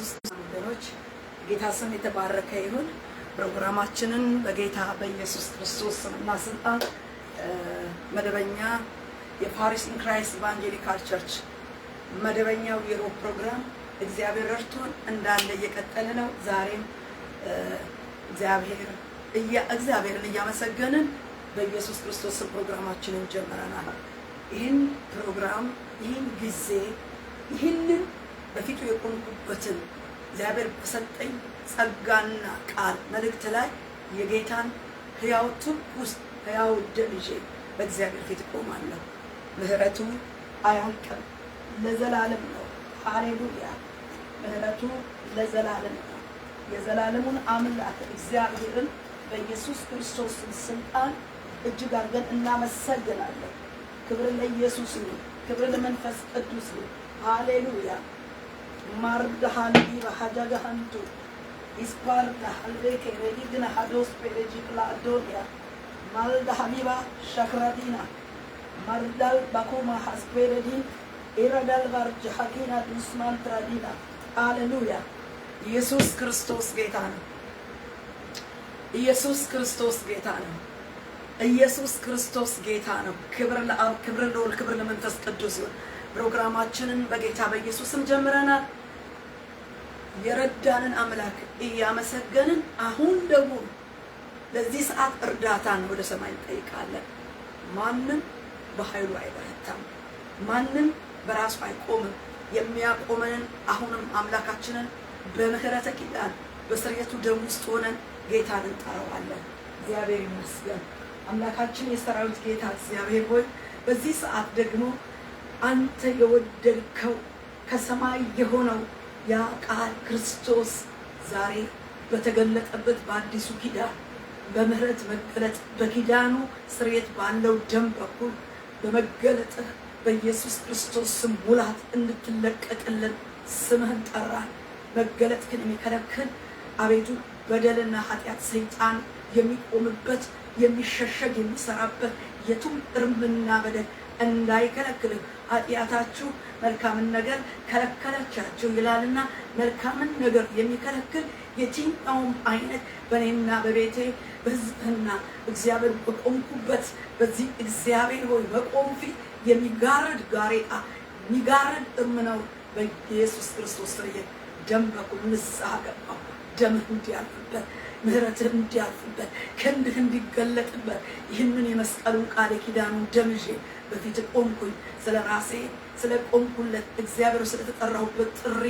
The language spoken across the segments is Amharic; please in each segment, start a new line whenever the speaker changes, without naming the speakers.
ወገኖች ጌታ ስም የተባረከ ይሁን። ፕሮግራማችንን በጌታ በኢየሱስ ክርስቶስ ስምና ስልጣን መደበኛ የፓሪስ ኢን ክራይስት ኢቫንጀሊካል ቸርች መደበኛው የሮብ ፕሮግራም እግዚአብሔር ረድቶን እንዳለ እየቀጠለ ነው። ዛሬም እግዚአብሔርን እያመሰገንን በኢየሱስ ክርስቶስ ፕሮግራማችንን ጀምረናል። ይህን ፕሮግራም ይህን ጊዜ ይህንን በፊቱ የቆምኩበትን እግዚአብሔር በሰጠኝ ጸጋና ቃል መልእክት ላይ የጌታን ሕያው ትኩስ ሕያው ደም ይዤ በእግዚአብሔር ፊት ቆማለሁ። ምህረቱ አያልቅም፣ ለዘላለም ነው። ሃሌሉያ! ምህረቱ ለዘላለም ነው። የዘላለሙን አምላክ እግዚአብሔርን በኢየሱስ ክርስቶስ ስልጣን እጅግ አድርገን እናመሰግናለን። ክብር ለኢየሱስ ይሁን፣ ክብር ለመንፈስ ቅዱስ ይሁን። ሃሌሉያ! ማርዳሃን በሐጃጋንቱ ኢስፓርዳ ሀልቤከ ረዲግና ሀዶስ ፔሬጂክላ አዶሪያ ማልዳሃሚባ ሸክራዲና ማርዳል ባኮማ ሀስፔሬዲን ኢረዳል ባርጅ ሀኪና ዱስማን ትራዲና። ሃሌሉያ! ኢየሱስ ክርስቶስ ጌታ ነው። ኢየሱስ ክርስቶስ ጌታ ነው። ኢየሱስ ክርስቶስ ጌታ ነው። ክብር ለአብ፣ ክብር ለወልድ፣ ክብር ለመንፈስ ቅዱስ ይሁን። ፕሮግራማችንን በጌታ በኢየሱስም ጀምረናል። የረዳንን አምላክ እያመሰገንን አሁን ደግሞ ለዚህ ሰዓት እርዳታን ወደ ሰማይ እንጠይቃለን። ማንም በኃይሉ አይበረታም፣ ማንም በራሱ አይቆምም። የሚያቆመንን አሁንም አምላካችንን በምህረተ ኪዳን በስርየቱ ደም ውስጥ ሆነን ጌታን እንጠራዋለን። እግዚአብሔር ይመስገን። አምላካችን የሰራዊት ጌታ እግዚአብሔር ሆይ በዚህ ሰዓት ደግሞ አንተ የወደድከው ከሰማይ የሆነው ያ ቃል ክርስቶስ ዛሬ በተገለጠበት በአዲሱ ኪዳን በምህረት መገለጥ በኪዳኑ ስርየት ባለው ደም በኩል በመገለጥህ በኢየሱስ ክርስቶስ ስም ሙላት እንድትለቀቅልን ስምህን ጠራን። መገለጥህን የሚከለክል አቤቱ በደልና ኃጢአት ሰይጣን የሚቆምበት የሚሸሸግ የሚሰራበት የቱም እርምና በደል እንዳይከለክልህ ኃጢአታችሁ መልካምን ነገር ከለከለቻችሁ ይላልና መልካምን ነገር የሚከለክል የትኛውም አይነት በእኔና በቤቴ በሕዝብህና እግዚአብሔር በቆምኩበት በዚህ እግዚአብሔር ሆይ በቆም ፊት የሚጋረድ ጋሬጣ የሚጋረድ እርምነው በኢየሱስ ክርስቶስ ስርየት ደም በኩል ንስሐ ገባሁ። ደምህ እንዲያልፍበት፣ ምህረትህ እንዲያልፍበት፣ ክንድህ እንዲገለጥበት ይህንን የመስቀሉን ቃል የኪዳኑን ደም ይዤ በፊት ቆምኩኝ። ስለ ራሴ ስለ ቆምኩለት እግዚአብሔር ስለተጠራሁበት ጥሪ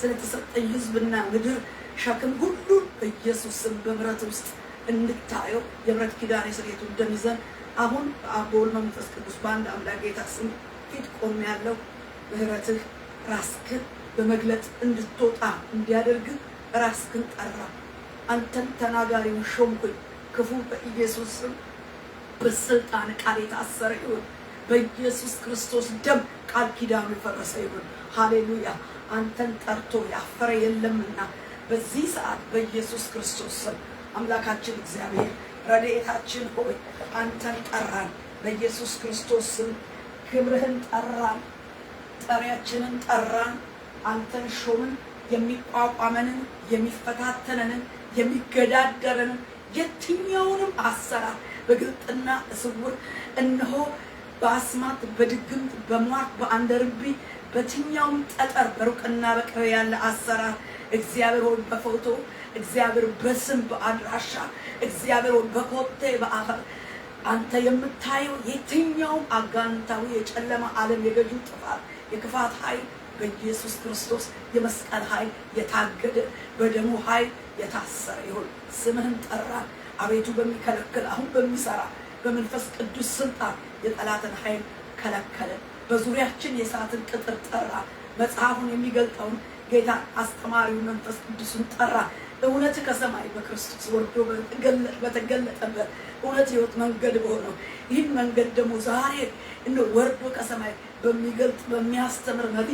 ስለተሰጠኝ ሕዝብና ምድር ሸክም ሁሉ በኢየሱስ ስም በምህረት ውስጥ እንድታየው የምህረት ኪዳን የስርየቱን ደም ይዘን አሁን በአብ በወልድ በመንፈስ ቅዱስ በአንድ አምላክ ጌታ ስም ፊት ቆሜያለሁ። ምህረትህ ራስህን በመግለጥ እንድትወጣ እንዲያደርግህ ራስህን ጠራ። አንተን ተናጋሪውን ሾምኩኝ። ክፉ በኢየሱስ ስም በስልጣን ቃል የታሰረ ይሁን። በኢየሱስ ክርስቶስ ደም ቃል ኪዳኑ የፈረሰ ይሁን። ሃሌሉያ! አንተን ጠርቶ ያፈረ የለምና በዚህ ሰዓት በኢየሱስ ክርስቶስ ስም አምላካችን እግዚአብሔር ረድኤታችን ሆይ አንተን ጠራን። በኢየሱስ ክርስቶስ ስም ክብርህን ጠራን፣ ጠሪያችንን ጠራን፣ አንተን ሾምን። የሚቋቋመንን የሚፈታተነንን የሚገዳደረንን የትኛውንም አሰራር በግልጥና እስውር እነሆ በአስማት በድግምት በሟርት በአንደርቢ በትኛውም ጠጠር በሩቅና በቅርብ ያለ አሰራር እግዚአብሔር ሆይ በፎቶ እግዚአብሔር በስም በአድራሻ እግዚአብሔር ሆይ በኮቴ በአፈር አንተ የምታየው የትኛውም አጋንንታዊ የጨለማ ዓለም የገዢው ጥፋት የክፋት ኃይል በኢየሱስ ክርስቶስ የመስቀል ኃይል የታገደ በደሙ ኃይል የታሰረ ይሁን። ስምህን ጠራን አቤቱ በሚከለክል አሁን በሚሰራ በመንፈስ ቅዱስ ስልጣን የጠላትን ኃይል ከለከለ። በዙሪያችን የእሳትን ቅጥር ጠራ። መጽሐፉን የሚገልጠውን ጌታ አስተማሪውን መንፈስ ቅዱስን ጠራ። እውነት ከሰማይ በክርስቶስ ወርዶ በተገለጠበት እውነት ሕይወት መንገድ በሆነው ይህን መንገድ ደግሞ ዛሬ ወርዶ ከሰማይ በሚገልጥ በሚያስተምር መሪ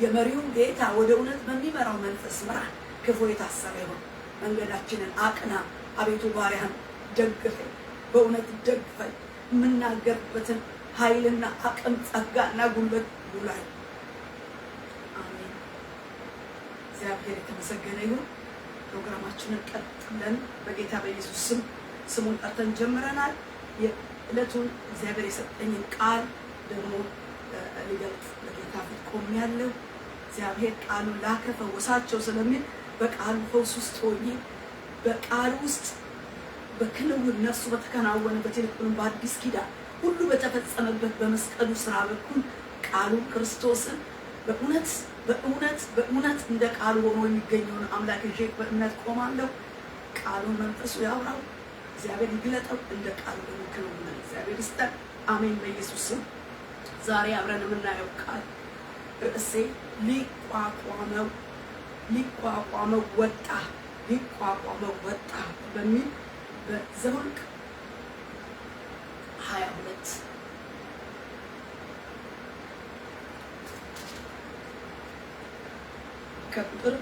የመሪውን ጌታ ወደ እውነት በሚመራው መንፈስ ምራን። ክፉ የታሰረ ይሁን። መንገዳችንን አቅና አቤቱ ባሪያህን ደግፈኝ፣ በእውነት ደግፈኝ። የምናገርበትን ኃይልና አቅም ጸጋና ጉልበት ሙላኝ። አሜን። እግዚአብሔር የተመሰገነ ይሁን። ፕሮግራማችንን ቀጥለን በጌታ በኢየሱስ ስም ስሙን ጠርተን ጀምረናል። የዕለቱን እግዚአብሔር የሰጠኝን ቃል ደግሞ ሊገልጽ በጌታ ፊት ቆሜያለሁ። እግዚአብሔር ቃሉን ላከ ፈወሳቸው ስለሚል በቃሉ ፈውስ ውስጥ ሆኜ በቃሉ ውስጥ በክንውን ነፍሱ በተከናወነበት ይልቁንም በአዲስ ኪዳን ሁሉ በተፈጸመበት በመስቀሉ ስራ በኩል ቃሉን ክርስቶስን በእውነት እንደ ቃሉ ሆኖ የሚገኘውን አምላክ ይዤ በእምነት ቆማለሁ። ቃሉን መንፈሱ ያውራው፣ እግዚአብሔር ይግለጠው፣ እንደ ቃሉ ደግሞ ክንውን እግዚአብሔር ይስጠን። አሜን በኢየሱስ ስም። ዛሬ አብረን የምናየው ቃል ርዕሴ ሊቋቋመው ወጣ በሚል በዘኍልቍ 22 ከቁጥር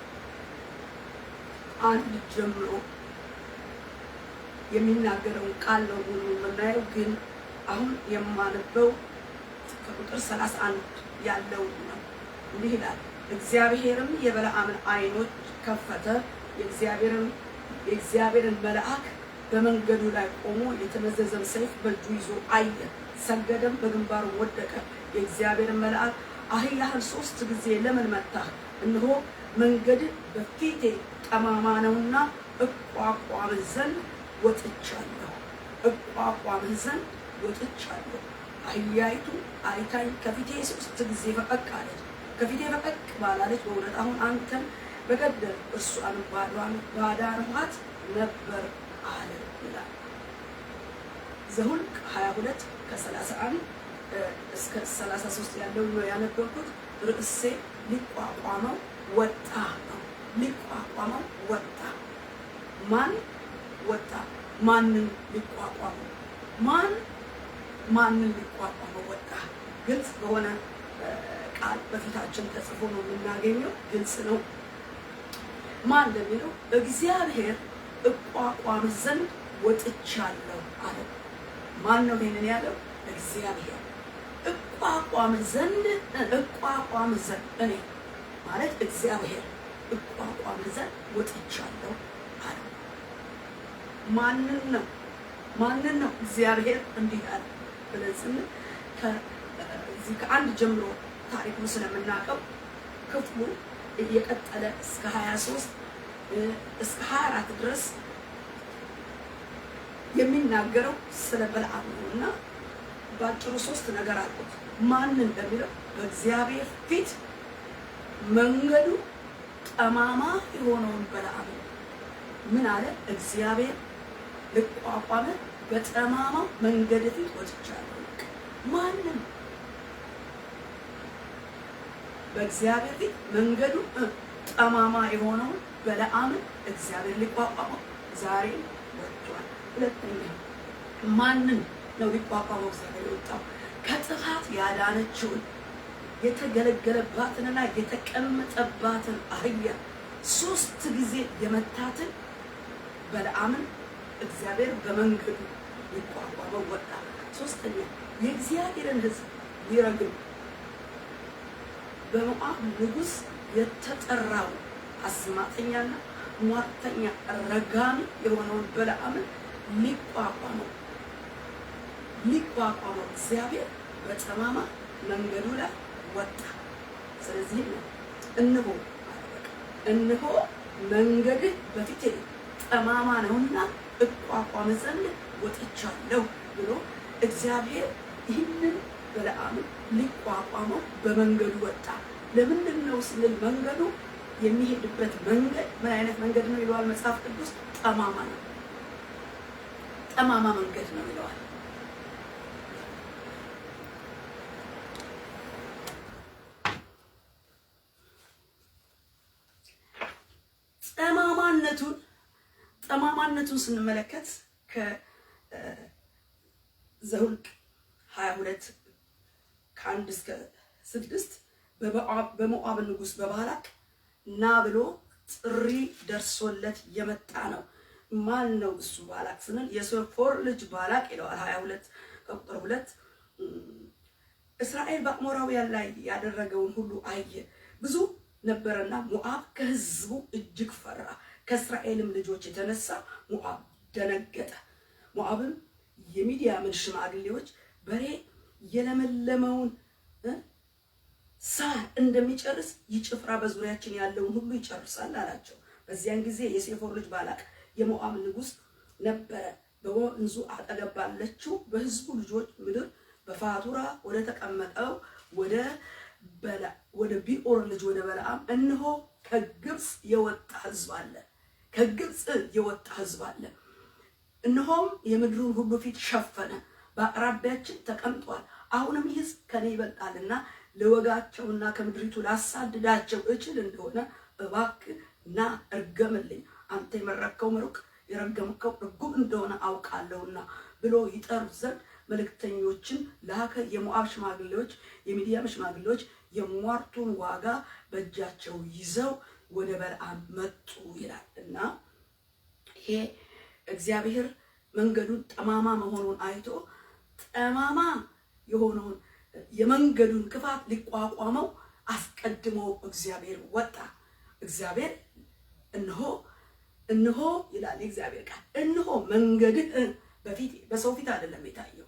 1 ጀምሮ የሚናገረውን ቃል ነው የምናየው። ግን አሁን የማነበው ከቁጥር 31 ያለው ነው። እንዲህ ይላል፣ እግዚአብሔርም የበለዓምን ዓይኖች ከፈተ፣ የእግዚአብሔርን መልአክ በመንገዱ ላይ ቆሞ የተመዘዘም ሰይፍ በእጁ ይዞ አየ። ሰገደም፣ በግንባሩ ወደቀ። የእግዚአብሔርን መልአክ አህያህን 3 ጊዜ ለምን መታህ? እነሆ መንገድ በፊቴ ጠማማ ነውና እቋቋምህ ዘንድ ወጥቻለሁ። አህያይቱ አይታኝ ከፊቴ 3 ጊዜ ፈቀቅ አለች። ከፊቴ ፈቀቅ ባላለች በእውነት አሁን አንተን በገደል እርሷን ባዳንኋት ነበር አለ ይላል። ዘኍልቍ 22 ከ31 እስከ 33 ያለው ነው ያነበብኩት። ርዕሴ ሊቋቋመው ወጣ ነው። ሊቋቋመው ወጣ። ማን ወጣ? ማንን ሊቋቋመው? ማንን ሊቋቋመው ወጣ? ግልጽ በሆነ ቃል በፊታችን ተጽፎ ነው የምናገኘው። ግልጽ ነው ማን እንደሚለው። እግዚአብሔር እቋቋም ዘንድ ወጥቻለሁ አለ። ማን ነው ይሄንን ያለው? እግዚአብሔር እቋቋም ዘንድ እኔ ማለት እግዚአብሔር እቋቋም ዘንድ ወጥቻለሁ አለ። ማንን ነው እግዚአብሔር እንዲህ አለ ብለን ስንል ከዚህ ከ1 ጀምሮ ታሪኩን ስለምናውቀው ክፍሉ እየቀጠለ እስከ 23 እስከ 24 ድረስ የሚናገረው ስለ በለዓም ነውና ባጭሩ 3 ነገር አሉት። ማን እንደሚለው በእግዚአብሔር ፊት መንገዱ ጠማማ የሆነውን በለዓም ምን አለ? እግዚአብሔር ልቋቋመ በጠማማው መንገድ ፊት ወጥቻለሁ። ማንም በእግዚአብሔር ፊት መንገዱ ጠማማ የሆነውን በለዓምን እግዚአብሔር ሊቋቋመው ዛሬ ወጥቷል። ሁለተኛ ማንን ነው ሊቋቋመው እግዚአብሔር የወጣው? ከጥፋት ያዳነችውን የተገለገለባትንና የተቀመጠባትን አህያ 3 ጊዜ የመታትን በለዓምን እግዚአብሔር በመንገዱ ሊቋቋመው ወጣ። ሶስተኛ የእግዚአብሔርን ሕዝብ ሊረግም በሞዓብ ንጉሥ የተጠራው አስማተኛና ሟርተኛ ረጋሚ የሆነውን በለዓምን ሊቋቋመው እግዚአብሔር በጠማማ መንገዱ ላይ ወጣ። ስለዚህ ነው እነሆ መንገድህ በፊቴ ጠማማ ነውና እቋቋም ዘንድ ወጥቻለሁ ብሎ እግዚአብሔር ይህንን በለዓምን ሊቋቋመው በመንገዱ ወጣ። ለምንድን ነው ስንል መንገዱ የሚሄድበት መንገድ ምን አይነት መንገድ ነው ይለዋል መጽሐፍ ቅዱስ? ጠማማ ነው። ጠማማ መንገድ ነው ይለዋል። ጠማማነቱን ስንመለከት ከዘኍልቍ 22 ከ1 እስከ 6 በሞዓብ ንጉሥ በባላቅ ና ብሎ ጥሪ ደርሶለት የመጣ ነው። ማን ነው እሱ? ባላቅ ስንል የሶፎር ልጅ ባላቅ ይለዋል 22 ከቁጥር 2 እስራኤል በአሞራውያን ላይ ያደረገውን ሁሉ አየ። ብዙ ነበረና ሞዓብ ከሕዝቡ እጅግ ፈራ። ከእስራኤልም ልጆች የተነሳ ሞዓብ ደነገጠ። ሞዓብም የሚዲያምን ሽማግሌዎች በሬ የለመለመውን ሳር እንደሚጨርስ ይህ ጭፍራ በዙሪያችን ያለውን ሁሉ ይጨርሳል አላቸው። በዚያን ጊዜ የሴፎር ልጅ ባላቅ የሞዓብ ንጉሥ ነበረ። በወንዙ አጠገብ ባለችው በሕዝቡ ልጆች ምድር በፋቱራ ወደ ተቀመጠው ወደ ቢኦር ልጅ ወደ በለዓም እነሆ ከግብፅ የወጣ ሕዝብ አለ፣ ከግብፅ የወጣ ሕዝብ አለ። እነሆም የምድሩን ሁሉ ፊት ሸፈነ፣ በአቅራቢያችን ተቀምጧል። አሁንም ይህ ሕዝብ ከኔ ይበልጣልና ልወጋቸውና ከምድሪቱ ላሳድዳቸው እችል እንደሆነ እባክህ ና እርገምልኝ፣ አንተ የመረቅከው ምሩቅ የረገምከው ርጉም እንደሆነ አውቃለሁና ብሎ ይጠሩት ዘንድ መልእክተኞችን ላከ። የሞዓብ ሽማግሌዎች የሚዲያም ሽማግሌዎች የሟርቱን ዋጋ በእጃቸው ይዘው ወደ በለዓም መጡ ይላል። እና ይሄ እግዚአብሔር መንገዱን ጠማማ መሆኑን አይቶ ጠማማ የሆነውን የመንገዱን ክፋት ሊቋቋመው አስቀድሞ እግዚአብሔር ወጣ። እግዚአብሔር እነሆ ይላል የእግዚአብሔር ቃል፣ እነሆ መንገድህ በፊት በሰው ፊት አይደለም የታየው፣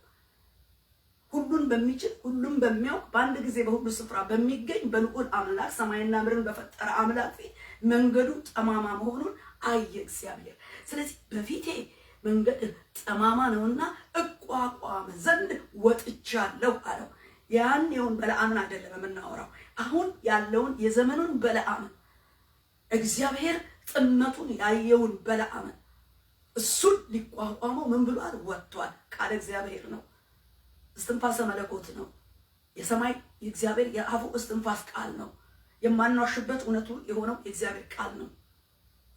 ሁሉን በሚችል ሁሉን በሚያውቅ በአንድ ጊዜ በሁሉ ስፍራ በሚገኝ በልዑል አምላክ ሰማይና ምድርን በፈጠረ አምላክ ፊት መንገዱ ጠማማ መሆኑን አየ እግዚአብሔር። ስለዚህ በፊቴ መንገድ ጠማማ ነውና እቋቋም ዘንድ ወጥቻለሁ አለው። ያኔውን በለዓምን አይደለም የምናወራው፣ አሁን ያለውን የዘመኑን በለዓምን እግዚአብሔር ጥመቱን ያየውን በለዓምን እሱን ሊቋቋመው ምን ብሏል? ወጥቷል። ቃል እግዚአብሔር ነው፣ እስትንፋሰ መለኮት ነው። የሰማይ የእግዚአብሔር የአፉ እስትንፋስ ቃል ነው። የማናዋሽበት እውነቱ የሆነው የእግዚአብሔር ቃል ነው።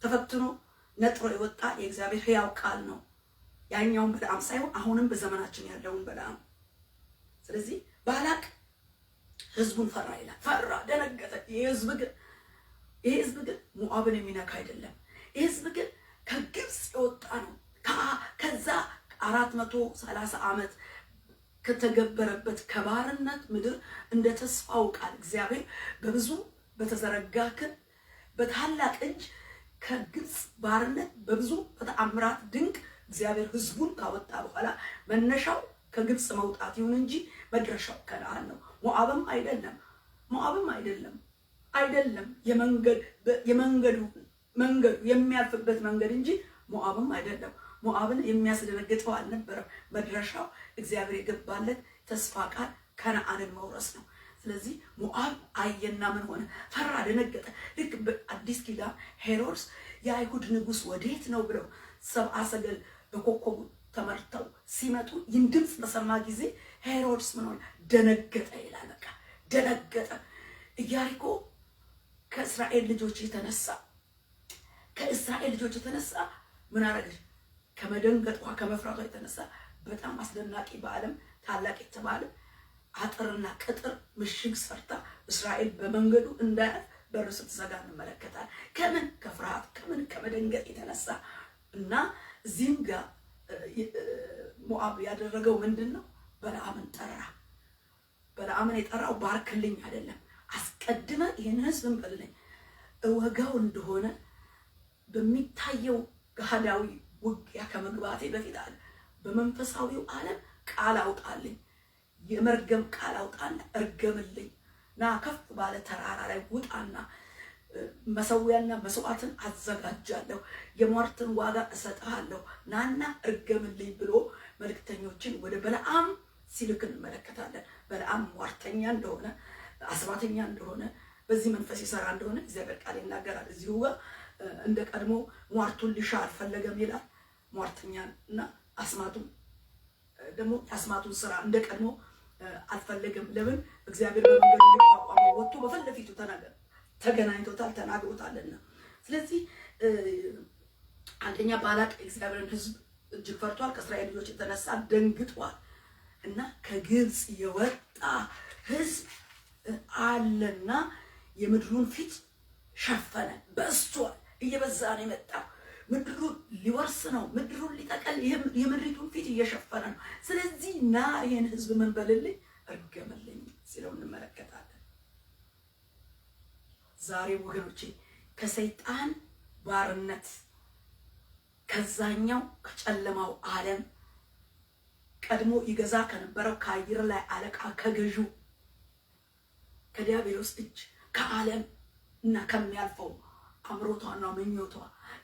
ተፈትኖ ነጥሮ የወጣ የእግዚአብሔር ሕያው ቃል ነው። ያኛውን በለዓም ሳይሆን አሁንም በዘመናችን ያለውን በለዓም። ስለዚህ ባላቅ ህዝቡን ፈራ ይላል። ፈራ፣ ደነገጠ። ይሄ ህዝብ ግን ሞዓብን የሚነካ አይደለም። ይሄ ህዝብ ግን ከግብፅ የወጣ ነው። ከዛ 430 ዓመት ከተገበረበት ከባርነት ምድር እንደ ተስፋው ቃል እግዚአብሔር በብዙ በተዘረጋ ክንድ በታላቅ እጅ ከግብፅ ባርነት በብዙ በተአምራት ድንቅ እግዚአብሔር ህዝቡን ካወጣ በኋላ መነሻው ከግብፅ መውጣት ይሁን እንጂ መድረሻው ከነዓን ነው። ሞዓብም አይደለም የመንገዱ የሚያልፍበት መንገድ እንጂ ሞዓብም አይደለም። ሞዓብን የሚያስደነግጠው አልነበረም። መድረሻው እግዚአብሔር የገባለት ተስፋ ቃል ከነዓንን መውረስ ነው። ስለዚህ ሞዓብ አየና ምን ሆነ? ፈራ፣ ደነገጠ። ልክ በአዲስ ኪዳን ሄሮድስ የአይሁድ ንጉሥ ወዴት ነው ብለው ሰብአ ሰገል በኮከቡ ተመርተው ሲመጡ ይህን ድምፅ በሰማ ጊዜ ሄሮድስ ምን ሆነ? ደነገጠ ይላል። በቃ ደነገጠ። ኢያሪኮ ከእስራኤል ልጆች የተነሳ ምን አረገች? ከመደንገጧ ከመፍራቷ የተነሳ በጣም አስደናቂ በዓለም ታላቅ የተባለ አጥርና ቅጥር ምሽግ ሰርታ እስራኤል በመንገዱ እንዳያልፍ በር ስትዘጋ እንመለከታለን። ከምን? ከፍርሃት፣ ከመደንገጥ የተነሳ እና እዚህም ጋር ሞዓብ ያደረገው ምንድን ነው? በለዓምን ጠራ። በለዓምን የጠራው ባርክልኝ አይደለም፣ አስቀድመ ይህን ህዝብ እንበልልኝ እወጋው እንደሆነ በሚታየው ገሃዳዊ ውጊያ ከመግባቴ በፊት አለ በመንፈሳዊው ዓለም ቃል አውጣልኝ፣ የመርገም ቃል አውጣና እርገምልኝ። ና ከፍ ባለ ተራራ ላይ ውጣና መሰዊያና መስዋዕትን አዘጋጃለሁ፣ የሟርትን ዋጋ እሰጥሃለሁ፣ ናና እርገምልኝ ብሎ መልእክተኞችን ወደ በለዓም ሲልክ እንመለከታለን። በለዓም ሟርተኛ እንደሆነ አስማተኛ እንደሆነ በዚህ መንፈስ ይሰራ እንደሆነ እግዚአብሔር ቃል ይናገራል። እዚሁ ጋር እንደ ቀድሞ ሟርቱን ሊሻ አልፈለገም ይላል። ሟርተኛና አስማቱን ደግሞ የአስማቱን ስራ እንደ ቀድሞ አልፈለገም። ለምን? እግዚአብሔር በመንገዱ ሊቋቋመው ወጥቶ በፊቱ ተገናኝቶታል፣ ተናግሮታልና። ስለዚህ አንደኛ ባላቅ እግዚአብሔርን ህዝብ እጅግ ፈርቷል። ከእስራኤል ልጆች የተነሳ ደንግጧል። እና ከግብፅ የወጣ ህዝብ አለና የምድሩን ፊት ሸፈነ። በዝቷል፣ እየበዛ ነው የመጣው። ምድሩን ሊወርስ ነው፣ ምድሩን ሊጠቀል የምድሪቱን ፊት እየሸፈነ ነው። ስለዚህ ና ይሄን ህዝብ ምን በልልኝ? እርገምልኝ ሲለው እንመለከታለን። ዛሬ ወገኖቼ ከሰይጣን ባርነት ከዛኛው ከጨለማው ዓለም ቀድሞ ይገዛ ከነበረው ከአየር ላይ አለቃ ከገዡ ከዲያብሎስ እጅ ከዓለም እና ከሚያልፈው አምሮቷና ምኞቷ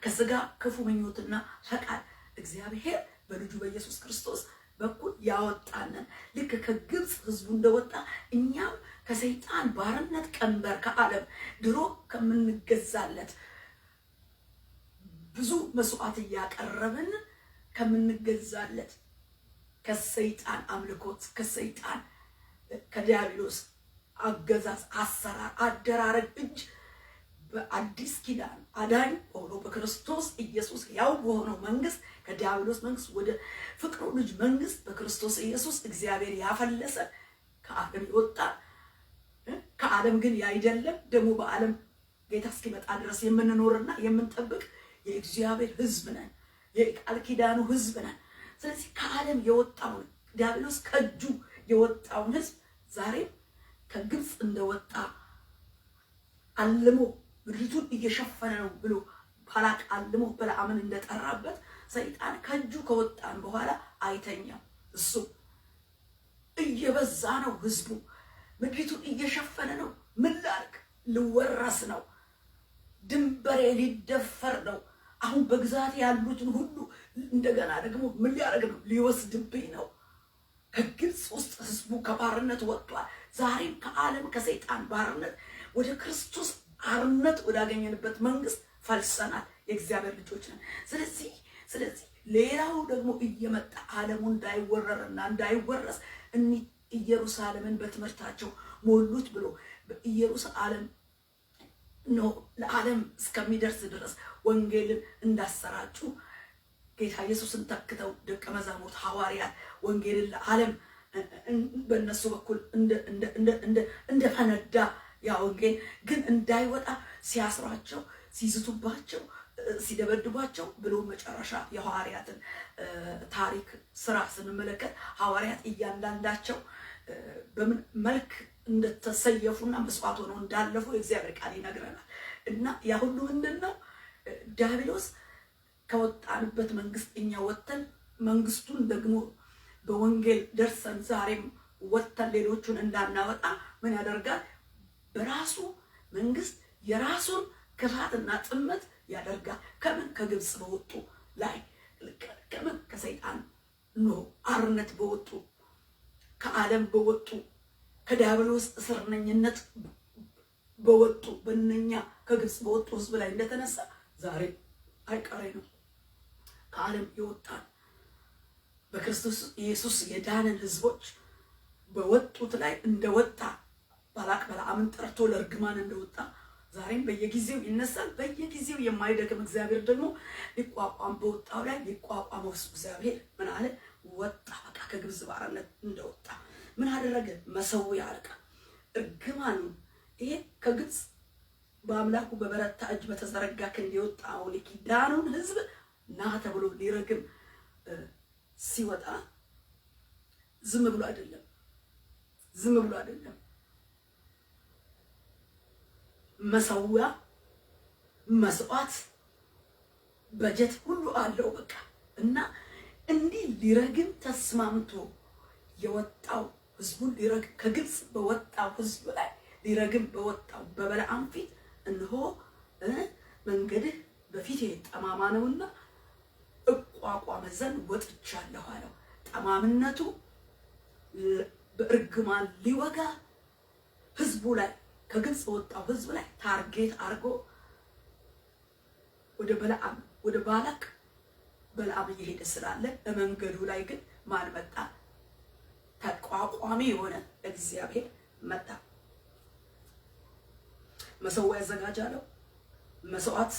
ከስጋ ክፉ ምኞትና ፈቃድ እግዚአብሔር በልጁ በኢየሱስ ክርስቶስ በኩል ያወጣንን ልክ ከግብፅ ህዝቡ እንደወጣ እኛም ከሰይጣን ባርነት ቀንበር ከዓለም ድሮ ከምንገዛለት ብዙ መስዋዕት እያቀረብን ከምንገዛለት ከሰይጣን አምልኮት ከሰይጣን ከዲያብሎስ አገዛዝ አሰራር አደራረግ እጅ በአዲስ ኪዳን አዳኝ ሆኖ በክርስቶስ ኢየሱስ ያው በሆነው መንግስት ከዲያብሎስ መንግስት ወደ ፍቅሩ ልጅ መንግስት በክርስቶስ ኢየሱስ እግዚአብሔር ያፈለሰ ከዓለም ይወጣ ከዓለም ግን ያይደለም ደግሞ በዓለም ጌታ እስኪመጣ ድረስ የምንኖርና የምንጠብቅ የእግዚአብሔር ህዝብ ነን የቃል ኪዳኑ ህዝብ ነን። ስለዚህ ከዓለም የወጣውን ዲያብሎስ ከእጁ የወጣውን ህዝብ ዛሬ ከግብፅ እንደወጣ አልሞ ምድሪቱን እየሸፈነ ነው ብሎ ባላቅ አልሞ በለዓምን እንደጠራበት ሰይጣን ከእጁ ከወጣን በኋላ አይተኛም። እሱ እየበዛ ነው፣ ህዝቡ ምድሪቱን እየሸፈነ ነው። ምን ላድርግ? ልወረስ ነው፣ ድንበሬ ሊደፈር ነው። አሁን በግዛት ያሉትን ሁሉ እንደገና ደግሞ ምን ሊያደርግ ነው? ሊወስድብኝ ነው። ከግብፅ ውስጥ ህዝቡ ከባርነት ወጥቷል። ዛሬም ከዓለም ከሰይጣን ባርነት ወደ ክርስቶስ አርነት ወዳገኘንበት መንግስት ፈልሰናል። የእግዚአብሔር ልጆች ነን። ስለዚህ ሌላው ደግሞ እየመጣ ዓለሙ እንዳይወረርና እንዳይወረስ ኢየሩሳሌምን በትምህርታቸው ሞሉት ብሎ ኢየሩሳሌም ነው ለዓለም እስከሚደርስ ድረስ ወንጌልን እንዳሰራጩ ጌታ ኢየሱስን ተክተው ደቀ መዛሙርት ሐዋርያት ወንጌልን ለዓለም በእነሱ በኩል እንደፈነዳ ያ ወንጌል ግን እንዳይወጣ ሲያስሯቸው ሲዝቱባቸው ሲደበድቧቸው ብሎ መጨረሻ የሐዋርያትን ታሪክ ስራ ስንመለከት ሐዋርያት እያንዳንዳቸው በምን መልክ እንደተሰየፉና መስዋዕት ሆነው እንዳለፉ የእግዚአብሔር ቃል ይነግረናል። እና ያ ሁሉ ምንድነው? ዲያብሎስ ከወጣንበት መንግስት እኛ ወጥተን መንግስቱን ደግሞ በወንጌል ደርሰን ዛሬም ወጥተን ሌሎቹን እንዳናወጣ ምን ያደርጋል? በራሱ መንግስት የራሱን ክፋትና ጥመት ያደርጋል። ከምን? ከግብፅ በወጡ ላይ ከምን? ከሰይጣን አርነት በወጡ ከዓለም በወጡ ከዲያብሎስ እስረኝነት በወጡ በእነኛ ከግብፅ በወጡ ህዝብ ላይ እንደተነሳ ዛሬ አይቀሬ ነው። ከዓለም የወጣን በክርስቶስ ኢየሱስ የዳንን ህዝቦች በወጡት ላይ እንደወጣ ባላቅ በለዓምን ጠርቶ ለእርግማን እንደወጣ ዛሬም በየጊዜው ይነሳል። በየጊዜው የማይደክም እግዚአብሔር ደግሞ ሊቋቋም በወጣው ላይ ሊቋቋመው እግዚአብሔር ምን አለ? ወጣ። በቃ ከግብፅ ባርነት እንደወጣ ምን አደረገ? መሰዊያ አልቃ እርግማኑ ይሄ ከግብፅ በአምላኩ በበረታ እጅ በተዘረጋ ክንድ የወጣው የኪዳኑን ህዝብ ና ተብሎ ሊረግም ሲወጣ ዝም ብሎ አይደለም። መሰዊያ መስዋዕት በጀት ሁሉ አለው። በቃ እና እንዲህ ሊረግም ተስማምቶ የወጣው ህዝቡን ሊረግም ከግብፅ በወጣው ህዝብ ላይ ሊረግም በወጣው በበለዓም ፊት እነሆ መንገድህ በፊቴ ጠማማ ነውና እቋቋም ዘንድ ወጥቻለሁ አለው። ጠማምነቱ በእርግማን ሊወጋ ህዝቡ ላይ ከግብፅ ወጣው ህዝብ ላይ ታርጌት አድርጎ ወደ በለዓም ወደ ባላቅ በለዓም እየሄደ ስላለ በመንገዱ ላይ ግን ማን መጣ? ተቋቋሚ የሆነ እግዚአብሔር መጣ። መሰዊያ ያዘጋጃለው። መስዋዕት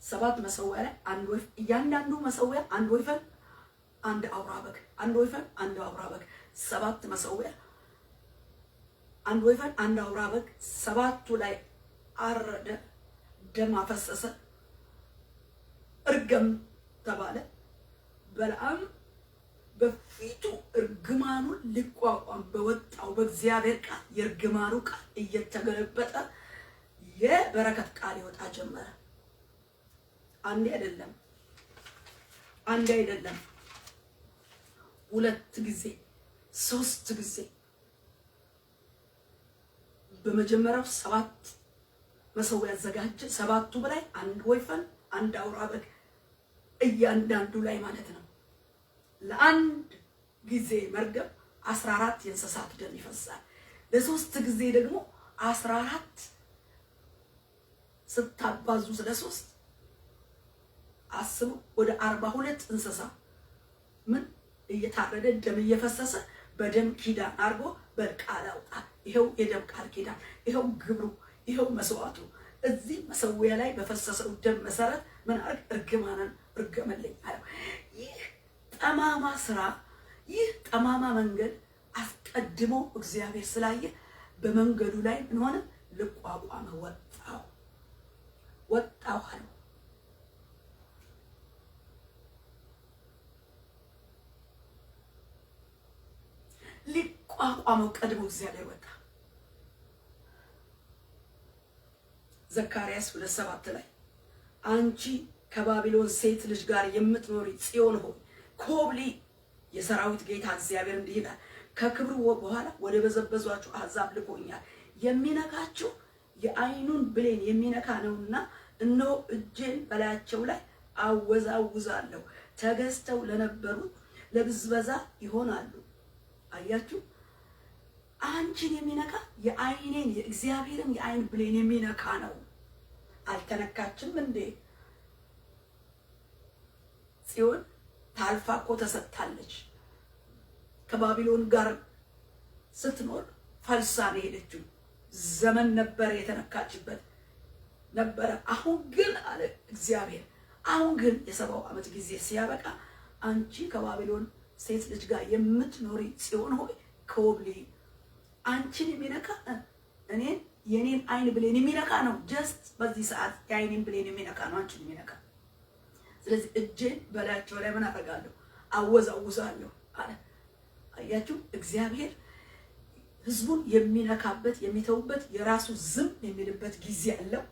7 መሰዊያ ላይ አንድ ወይፈን፣ እያንዳንዱ መሰዊያ አንድ ወይፈን አንድ አውራ በግ፣ አንድ ወይፈን አንድ አውራ በግ፣ 7 መሰዊያ አንድ ወይፈን አንድ አውራ በግ። 7ቱ ላይ አረደ፣ ደም አፈሰሰ፣ እርገም ተባለ። በለዓም በፊቱ እርግማኑን ሊቋቋም በወጣው በእግዚአብሔር ቃል የእርግማኑ ቃል እየተገለበጠ የበረከት ቃል ይወጣ ጀመረ። አንዴ አይደለም፣ ሁለት ጊዜ፣ ሶስት ጊዜ። በመጀመሪያው 7 መሰዊያ አዘጋጀ። 7ቱ በላይ አንድ ወይፈን፣ አንድ አውራ በግ እያንዳንዱ ላይ ማለት ነው። ለአንድ ጊዜ መርገም 14 የእንስሳት ደም ይፈሳል። ለሶስት ጊዜ ደግሞ 14 ስታባዙ ስለ3 አስቡ፣ ወደ 42 እንስሳ ምን እየታረደ ደም እየፈሰሰ በደም ኪዳን አድርጎ በቃል አውጣ። ይሄው የደም ቃል ኪዳን፣ ይሄው ግብሩ፣ ይሄው መስዋዕቱ። እዚህ መሰዊያ ላይ በፈሰሰው ደም መሰረት ምን አርግ? እርግማንን እርገመልኝ አለው። ይህ ጠማማ ስራ፣ ይህ ጠማማ መንገድ አስቀድሞ እግዚአብሔር ስላየ በመንገዱ ላይ ምን ሆነ? ልቋቋመ ወጣው አለው። ሊቋቋመው ቀድሞ እግዚአብሔር ወጣ። ዘካርያስ 2:7 ላይ አንቺ ከባቢሎን ሴት ልጅ ጋር የምትኖሪ ጽዮን ሆይ ኮብሊ፣ የሰራዊት ጌታ እግዚአብሔር እንዲህ ይላል፣ ከክብሩ በኋላ ወደ በዘበዟችሁ አሕዛብ ልኮኛል። የሚነካችሁ የዓይኑን ብሌን የሚነካ ነውና እነሆ እጄን በላያቸው ላይ አወዛውዛለሁ፣ ተገዝተው ለነበሩት ለብዝበዛ ይሆናሉ። አያችሁ፣ አንቺን የሚነካ የዓይኔን የእግዚአብሔርን የዓይን ብሌን የሚነካ ነው። አልተነካችም እንዴ? ጽዮን ታልፋ እኮ ተሰጥታለች። ከባቢሎን ጋር ስትኖር ፈልሳ ነው ሄደችው። ዘመን ነበረ የተነካችበት ነበረ። አሁን ግን አለ እግዚአብሔር፣ አሁን ግን የ70 ዓመት ጊዜ ሲያበቃ አንቺ ከባቢሎን ሴት ልጅ ጋር የምትኖሪ ጽዮን ሆይ ኮብሊ፣ አንቺን የሚነካ እኔን የኔን ዓይን ብሌን የሚነካ ነው። ጀስት በዚህ ሰዓት የዓይኔን ብሌን የሚነካ ነው አንቺን የሚነካ። ስለዚህ እጄን በላያቸው ላይ ምን አደርጋለሁ? አወዛውዛለሁ አለ። አያችሁ፣ እግዚአብሔር ህዝቡን የሚነካበት የሚተውበት የራሱ ዝም የሚልበት ጊዜ አለው።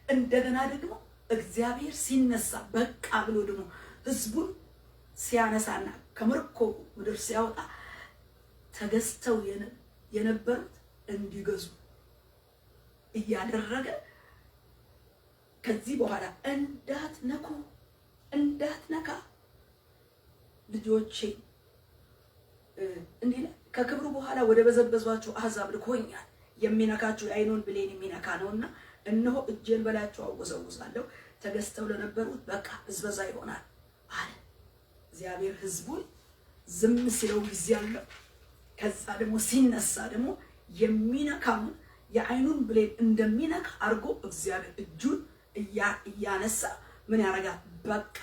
እንደገና ደግሞ እግዚአብሔር ሲነሳ በቃ ብሎ ደግሞ ህዝቡን ሲያነሳና ከምርኮ ምድር ሲያወጣ ተገዝተው የነበሩት እንዲገዙ እያደረገ ከዚህ በኋላ እንዳትነካ ልጆቼ እንዲህ ከክብሩ በኋላ ወደ በዘበዟቸው አሕዛብ ልኮኛል። የሚነካቸው የዓይኑን ብሌን የሚነካ ነውና እነሆ እጄን በላያቸው አወዛውዛለሁ፣ ተገዝተው ለነበሩት በቃ ብዝበዛ ይሆናል አለ እግዚአብሔር። ህዝቡን ዝም ሲለው ጊዜ አለው። ከዛ ደግሞ ሲነሳ ደግሞ የሚነካውን የዓይኑን ብሌን እንደሚነካ አድርጎ እግዚአብሔር እጁን እያነሳ ምን ያደርጋል? በቃ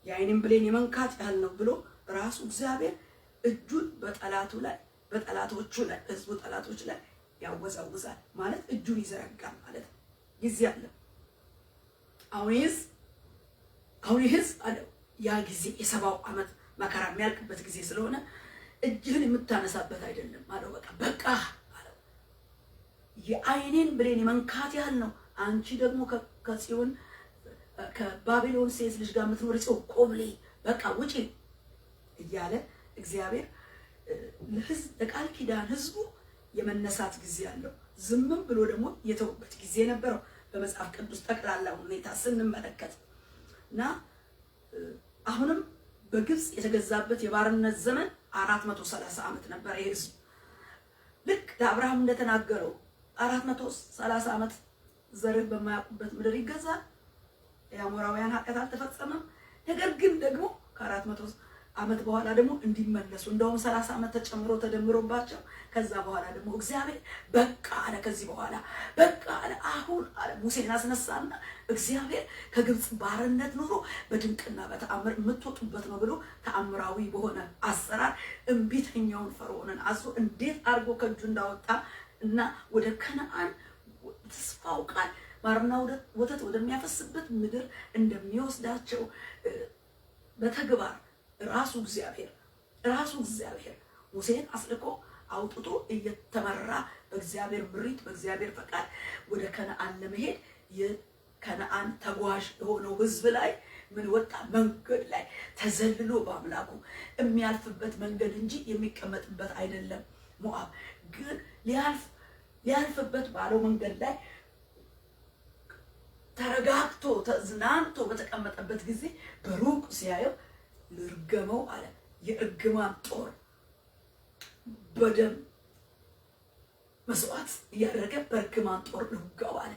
የዓይንን ብሌን የመንካት ያህል ነው ብሎ ራሱ እግዚአብሔር እጁን በጠላቶቹ ላይ ህዝቡ ጠላቶች ላይ ያወዛውዛል ማለት እጁን ይዘረጋል ማለት ነው። ጊዜ አለ። አሁን ይህስ አለው ያ ጊዜ የ70 ዓመት መከራ የሚያልቅበት ጊዜ ስለሆነ እጅህን የምታነሳበት አይደለም አለው። በቃ አለው። የዓይኔን ብሌን የመንካት ያህል ነው። አንቺ ደግሞ ከጽዮን ከባቢሎን ሴት ልጅ ጋር የምትኖሪ ጽዮን ኮብሌ፣ በቃ ውጪ እያለ እግዚአብሔር ለቃል ኪዳን ህዝቡ የመነሳት ጊዜ አለው። ዝምም ብሎ ደግሞ የተውበት ጊዜ ነበረው። በመጽሐፍ ቅዱስ ጠቅላላ ሁኔታ ስንመለከት እና አሁንም በግብጽ የተገዛበት የባርነት ዘመን 430 ዓመት ነበር። ይሄ ህዝብ ልክ ለአብርሃም እንደተናገረው 430 ዓመት ዘርህ በማያውቁበት ምድር ይገዛል። የአሞራውያን ኃጢአት አልተፈጸመም። ነገር ግን ደግሞ ከ400 ዓመት በኋላ ደግሞ እንዲመለሱ እንደውም 30 ዓመት ተጨምሮ ተደምሮባቸው ከዛ በኋላ ደግሞ እግዚአብሔር በቃ አለ። ከዚህ በኋላ በቃ አለ። አሁን አለ ሙሴን አስነሳና እግዚአብሔር ከግብጽ ባርነት ኑሮ በድንቅና በተአምር የምትወጡበት ነው ብሎ ተአምራዊ በሆነ አሰራር እምቢተኛውን ፈርዖንን አዞ እንዴት አድርጎ ከእጁ እንዳወጣ እና ወደ ከነዓን ተስፋው ቃል ማርና ወተት ወደሚያፈስበት ምድር እንደሚወስዳቸው በተግባር ራሱ እግዚአብሔር ሙሴን አስልኮ አውጥቶ እየተመራ በእግዚአብሔር ምሪት በእግዚአብሔር ፈቃድ ወደ ከነዓን ለመሄድ የከነዓን ተጓዥ የሆነው ህዝብ ላይ ምን ወጣ? መንገድ ላይ ተዘልሎ በአምላኩ የሚያልፍበት መንገድ እንጂ የሚቀመጥበት አይደለም። ሞዓብ ግን ሊያልፍበት ባለው መንገድ ላይ ተረጋግቶ ተዝናንቶ በተቀመጠበት ጊዜ በሩቅ ሲያየው ልርገመው አለ። የእርግማን ጦር በደም መስዋዕት እያደረገ በእርግማን ጦር ልውጋው አለ።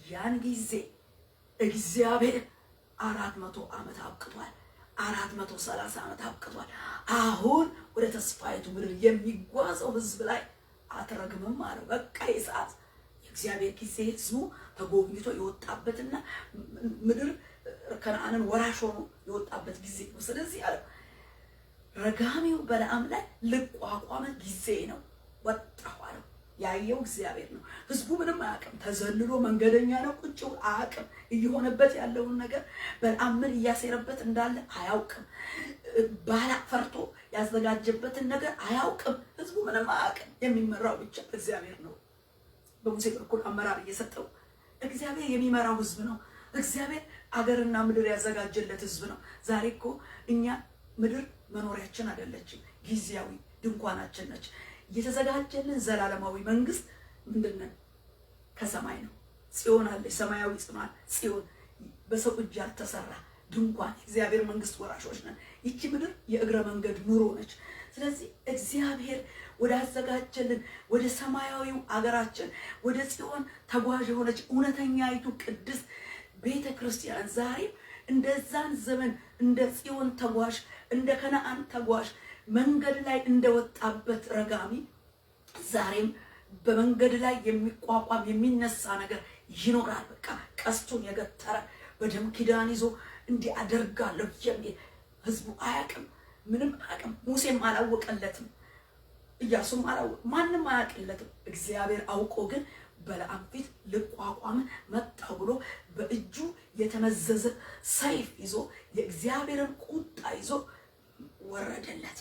ያን ጊዜ እግዚአብሔር 400 ዓመት አብቅቷል። 430 ዓመት አብቅቷል። አሁን ወደ ተስፋይቱ ምድር የሚጓዘው ህዝብ ላይ አትረግምም አለው። በቃ የሰዓት የእግዚአብሔር ጊዜ ህዝቡ ተጎብኝቶ የወጣበትና ምድር ከነዓንን ወራሽ ሆኖ የወጣበት ጊዜ ነው። ስለዚህ አለው ረጋሚው በለዓም ላይ ልቋቋመ ጊዜ ነው። ወጣሁ አለው። ያየው እግዚአብሔር ነው። ህዝቡ ምንም አያውቅም። ተዘልሎ መንገደኛ ነው። ቁጭ ብሎ አያውቅም። እየሆነበት ያለውን ነገር በለዓም ምን እያሴረበት እንዳለ አያውቅም። ባላቅ ፈርቶ ያዘጋጀበትን ነገር አያውቅም። ህዝቡ ምንም አያውቅም። የሚመራው ብቻ እግዚአብሔር ነው። በሙሴ በኩል አመራር እየሰጠው እግዚአብሔር የሚመራው ህዝብ ነው። እግዚአብሔር አገርና ምድር ያዘጋጀለት ህዝብ ነው። ዛሬ እኮ እኛ ምድር መኖሪያችን አይደለችም፣ ጊዜያዊ ድንኳናችን ነች። የተዘጋጀልን ዘላለማዊ መንግስት ምንድነው? ከሰማይ ነው። ጽዮን አለ፣ ሰማያዊ ጽዮን በሰው እጅ ያልተሰራ ድንኳን፣ እግዚአብሔር መንግስት ወራሾች ነን። ይቺ ምድር የእግረ መንገድ ኑሮ ነች። ስለዚህ እግዚአብሔር ወደ አዘጋጀልን ወደ ሰማያዊው አገራችን ወደ ጽዮን ተጓዥ የሆነች እውነተኛይቱ ቅድስት ቤተ ክርስቲያን ዛሬም እንደዛን ዘመን እንደ ጽዮን ተጓዥ እንደ ከነዓን ተጓዥ መንገድ ላይ እንደወጣበት ረጋሚ ዛሬም በመንገድ ላይ የሚቋቋም የሚነሳ ነገር ይኖራል። በቃ ቀስቱን የገተረ በደም ኪዳን ይዞ እንዲህ አደርጋለሁ የሚል ህዝቡ አያውቅም፣ ምንም አያውቅም። ሙሴም አላወቀለትም፣ ኢያሱም አላወቀ፣ ማንም አያውቅለትም። እግዚአብሔር አውቆ ግን በለዓም ፊት ልቋቋም መጣሁ ብሎ በእጁ የተመዘዘ ሰይፍ ይዞ የእግዚአብሔርን ቁጣ ይዞ ወረደለት።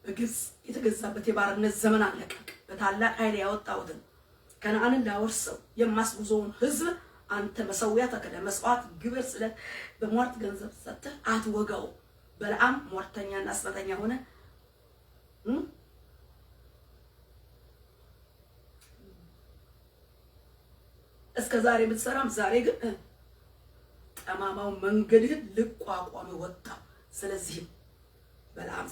በግብፅ የተገዛበት የባርነት ዘመን አለቀ። በታላቅ ኃይል ያወጣሁትን ከነዓንን ላወርሰው የማስጉዞውን ህዝብ አንተ መሰዊያ ተከለ፣ መስዋዕት፣ ግብር፣ ስለት በሟርት ገንዘብ ሰጥተህ አትወጋው። በለዓም ሟርተኛና አስማተኛ ሆነ። እስከ ዛሬ ብትሰራም ዛሬ ግን ጠማማው መንገድህን ልቋቋም ወጣ። ስለዚህ በለዓም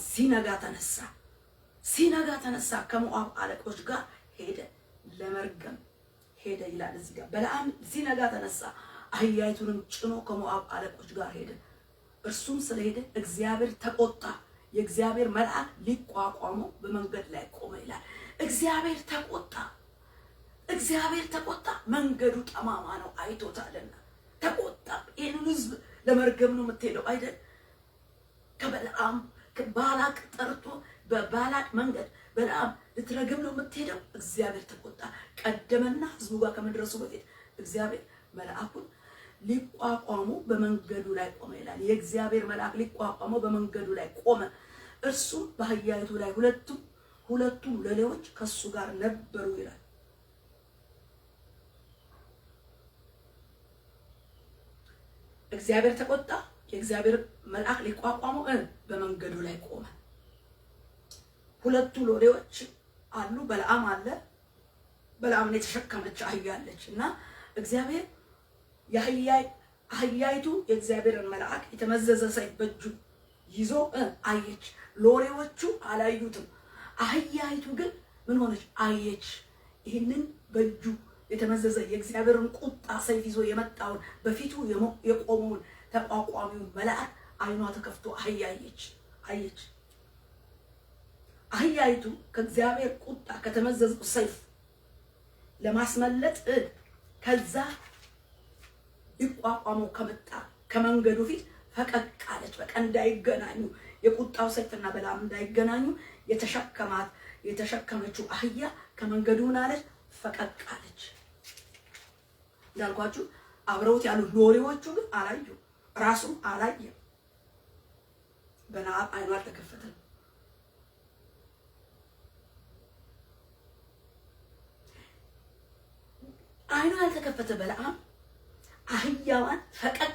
ሲነጋ ተነሳ ከሞዓብ አለቆች ጋር ሄደ፣ ለመርገም ሄደ ይላል እዚህ ጋር። በለዓም ሲነጋ ተነሳ፣ አህያይቱንም ጭኖ ከሞዓብ አለቆች ጋር ሄደ። እርሱም ስለሄደ እግዚአብሔር ተቆጣ። የእግዚአብሔር መልአክ ሊቋቋመው በመንገድ ላይ ቆመ ይላል። እግዚአብሔር ተቆጣ። መንገዱ ጠማማ ነው አይቶታልና ተቆጣ። ይህንን ህዝብ ለመርገም ነው የምትሄደው አይደል? ከበለዓም ከባላቅ ጠርቶ በባላቅ መንገድ በለዓም ልትረግም ነው የምትሄደው። እግዚአብሔር ተቆጣ። ቀደመና ህዝቡ ጋር ከመድረሱ በፊት እግዚአብሔር መልአኩን ሊቋቋሙ በመንገዱ ላይ ቆመ ይላል። የእግዚአብሔር መልአክ ሊቋቋሙ በመንገዱ ላይ ቆመ። እርሱም በአህያይቱ ላይ ሁለቱም ሎሌዎች ከሱ ጋር ነበሩ ይላል። እግዚአብሔር ተቆጣ። የእግዚአብሔር መልአክ ሊቋቋመው በመንገዱ ላይ ቆመ። ሁለቱ ሎሌዎች አሉ፣ በለዓም አለ። በለዓምን የተሸከመች አህያ አለች እና እግዚአብሔር አህያይቱ የእግዚአብሔርን መልአክ የተመዘዘ ሰይፍ በእጁ ይዞ አየች። ሎሌዎቹ አላዩትም። አህያይቱ ግን ምን ሆነች? አየች። ይህንን በእጁ የተመዘዘ የእግዚአብሔርን ቁጣ ሰይፍ ይዞ የመጣውን በፊቱ የቆመውን ተቋቋሚውን መልአክ አይኗ ተከፍቶ አየች። አህያይቱ ከእግዚአብሔር ቁጣ ከተመዘዘው ሰይፍ ለማስመለጥ ከዛ ይቋቋመው ከመጣ ከመንገዱ ፊት ፈቀቅ አለች። በቃ እንዳይገናኙ የቁጣው ሰይፍና በለዓም እንዳይገናኙ የተሸከመችው አህያ ከመንገዱ ምን አለች? ፈቀቅ አለች። እንዳልኳችሁ አብረውት ያሉ ሎሌዎቹ ግን አላዩ። ራሱም አላየም። በለዓም አይኑ አልተከፈተም። አይኑ ያልተከፈተ በለዓም አህያዋን ፈቀቅ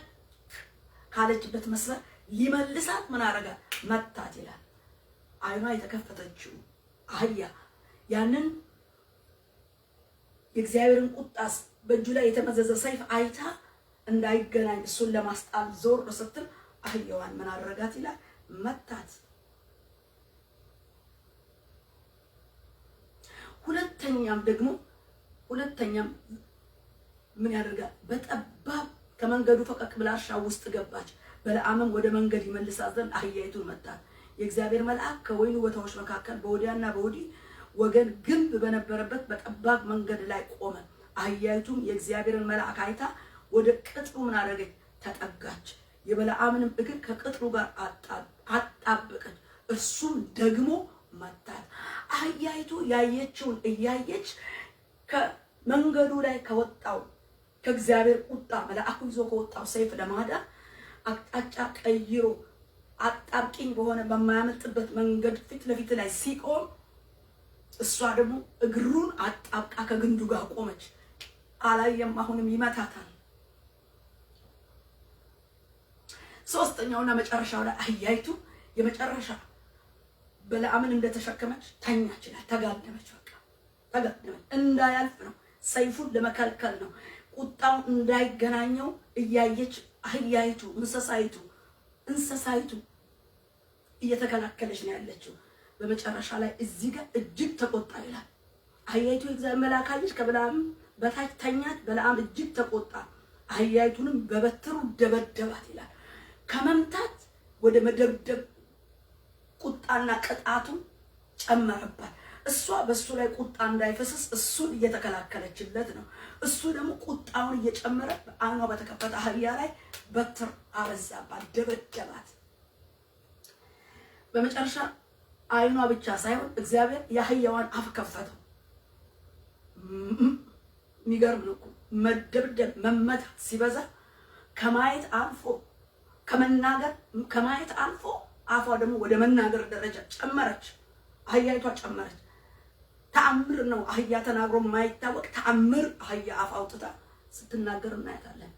ካለችበት መስመር ሊመልሳት ምን አረጋ? መታት ይላል። አይኗ የተከፈተችው አህያ ያንን የእግዚአብሔርን ቁጣስ በእጁ ላይ የተመዘዘ ሰይፍ አይታ እንዳይገናኝ እሱን ለማስጣል ዞር ስትል አህያዋን ምን አደረጋት ይላል? መታት። ሁለተኛም ምን ያደርጋል? በጠባብ ከመንገዱ ፈቀቅ ብላ እርሻ ውስጥ ገባች። በለዓምም ወደ መንገድ ይመልሳት ዘንድ አህያይቱን መታት። የእግዚአብሔር መልአክ ከወይኑ ቦታዎች መካከል በወዲያና በወዲህ ወገን ግንብ በነበረበት በጠባብ መንገድ ላይ ቆመ። አህያይቱም የእግዚአብሔርን መልአክ አይታ ወደ ቅጥሩ ምን አደረገች? ተጠጋች። የበለዓምንም እግር ከቅጥሩ ጋር አጣበቀች። እርሱም ደግሞ መታት። አህያይቱ ያየችውን እያየች ከመንገዱ ላይ ከወጣው ከእግዚአብሔር ቁጣ መልአኩ ይዞ ከወጣው ሰይፍ ለማዳን አቅጣጫ ቀይሮ አጣብቂኝ በሆነ በማያመልጥበት መንገድ ፊት ለፊት ላይ ሲቆም እሷ ደግሞ እግሩን አጣብቃ ከግንዱ ጋር ቆመች። አላየም። አሁንም ይመታታል። ሶስተኛውና መጨረሻው ላይ አህያይቱ የመጨረሻ በለዓምን እንደተሸከመች ተኛች ይላል። ተጋደመች። በቃ ተጋደመች። እንዳያልፍ ነው። ሰይፉን ለመከልከል ነው። ቁጣው እንዳይገናኘው እያየች አህያይቱ እንስሳይቱ እየተከላከለች ነው ያለችው። በመጨረሻ ላይ እዚህ ጋር እጅግ ተቆጣ ይላል። አህያይቱ የእግዚአብሔር መልአክ አየች፣ ከበለዓም በታች ተኛች። በለዓም እጅግ ተቆጣ፣ አህያይቱንም በበትሩ ደበደባት ይላል። ከመምታት ወደ መደብደብ ቁጣና ቅጣቱ ጨመረባት። እሷ በሱ ላይ ቁጣ እንዳይፈስስ እሱን እየተከላከለችለት ነው። እሱ ደግሞ ቁጣውን እየጨመረ አይኗ በተከፈተ አህያ ላይ በትር አበዛባት፣ ደበደባት። በመጨረሻ አይኗ ብቻ ሳይሆን እግዚአብሔር የአህያዋን አፍ ከፈተው። የሚገርም ነው እኮ መደብደብ መመታት ሲበዛ ከማየት አልፎ አፏ ደግሞ ወደ መናገር ደረጃ ጨመረች። አህያይቷ ጨመረች። ተአምር ነው። አህያ ተናግሮ የማይታወቅ ተአምር አህያ አፍ አውጥታ ስትናገር እናያታለን።